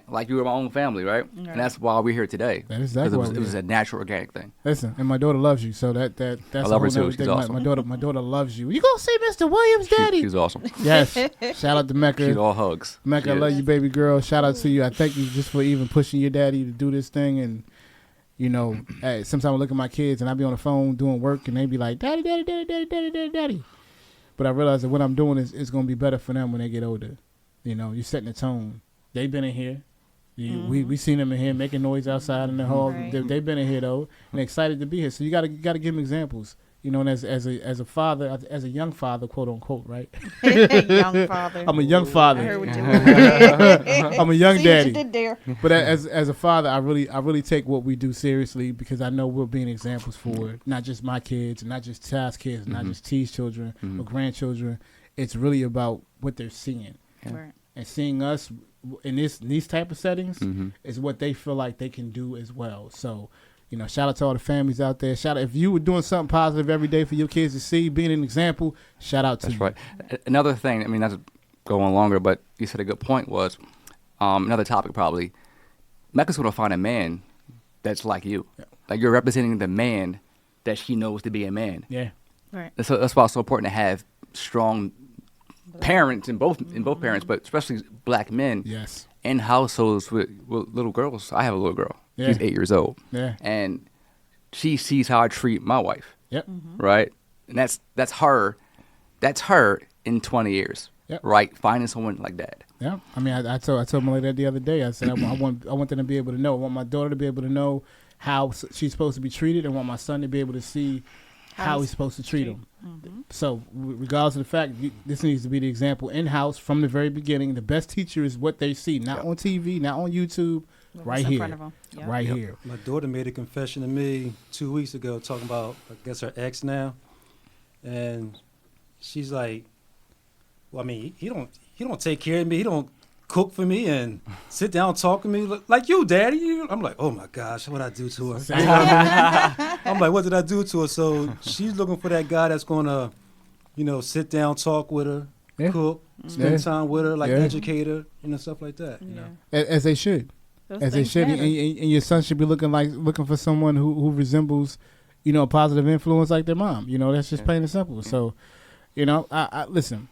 like you were my own family, right? And that's why we're here today. That is exactly why it was a natural, organic thing. Listen, and my daughter loves you, so that's I love her too. She's awesome. My daughter loves you. You gonna see Mr. Williams, Daddy? She's awesome. Yes. Shout out to Mecca. She's all hugs. Mecca, I love you, baby girl. Shout out to you. I thank you just for even pushing your daddy to do this thing. And you know, hey, sometimes I look at my kids and I be on the phone doing work, and they be like, "Daddy, daddy, daddy, daddy, daddy, daddy, daddy." But I realize that what I'm doing is gonna be better for them when they get older. You know, you're setting the tone. They've been in here. We seen them in here making noise outside in the hall. Right. They've been in here though, and excited to be here. So you gotta give them examples. You know, and as a father, as a young father, quote unquote, right? Young father. I'm a young I father. heard what you were I'm a young See daddy. what you did there. But as a father, I really take what we do seriously because I know we're being examples for not just my kids, and not just Child's kids, not just T's children or grandchildren. It's really about what they're seeing, Right. and seeing us in these type of settings is what they feel like they can do as well. So, you know, shout out to all the families out there. Shout out if you were doing something positive every day for your kids to see, being an example. Shout out to That's you. right. Another thing, I mean, not to go on longer, but you said a good point was another topic probably. Mecca's going to find a man that's like you. Yeah. Like you're representing the man that she knows to be a man. Yeah, Right. That's why it's so important to have strong parents in both parents, but especially black men yes, in households with little girls. I have a little girl. Yeah. She's 8 years old. yeah, And she sees how I treat my wife. yep, Right? And that's her in 20 years. Yep. Right? Finding someone like that. yeah. I mean, I told my lady that the other day. I said I want them to be able to know. I want my daughter to be able to know how she's supposed to be treated, and want my son to be able to see how he's supposed to treat him. So, regardless of the fact, this needs to be the example in house from the very beginning. The best teacher is what they see, not on TV, not on YouTube, right What's in here, front of 'em. Yep. right here. My daughter made a confession to me 2 weeks ago talking about, I guess, her ex now. And she's like, well, I mean, he don't take care of me. He don't cook for me and sit down and talk to me like you, Daddy. I'm like, oh, my gosh, what'd I do to her? You know what I mean? I'm like, what did I do to her? So she's looking for that guy that's going to, you know, sit down, talk with her, Yeah. cook, spend Yeah. time with her, like Yeah. educator, you know, stuff like that. You know? As they should. Those As they things should, matter. and your son should be looking for someone who resembles, you know, a positive influence like their mom. You know, that's just plain and simple. So, you know, I listen.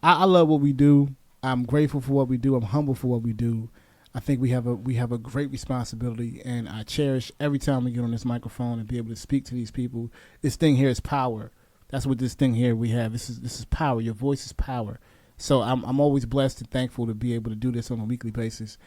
I love what we do. I'm grateful for what we do. I'm humble for what we do. I think we have a great responsibility, and I cherish every time we get on this microphone and be able to speak to these people. This thing here is power. That's what this thing here we have. This is power. Your voice is power. So I'm always blessed and thankful to be able to do this on a weekly basis.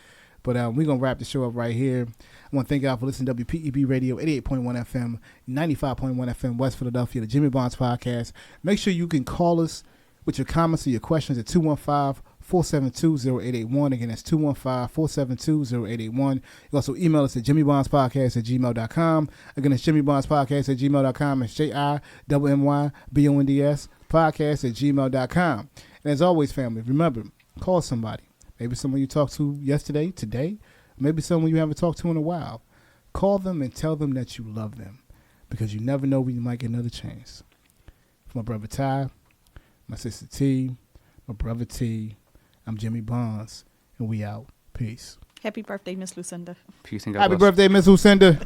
But we're going to wrap the show up right here. I want to thank y'all for listening to WPEB Radio, 88.1 FM, 95.1 FM, West Philadelphia, the Jimmy Bonds Podcast. Make sure you can call us with your comments or your questions at 215-472-0881. Again, that's 215-472-0881. You can also email us at jimmybondspodcast@gmail.com. Again, it's jimmybondspodcast@gmail.com. It's JIMMYBONDS podcast@gmail.com. And as always, family, remember, call somebody. Maybe someone you talked to yesterday, today. Maybe someone you haven't talked to in a while. Call them and tell them that you love them, because you never know when you might get another chance. For my brother Ty, my sister T, my brother T, I'm Jimmy Bonds, and we out. Peace. Happy birthday, Miss Lucinda. Peace and God Happy bless. birthday, Miss Lucinda.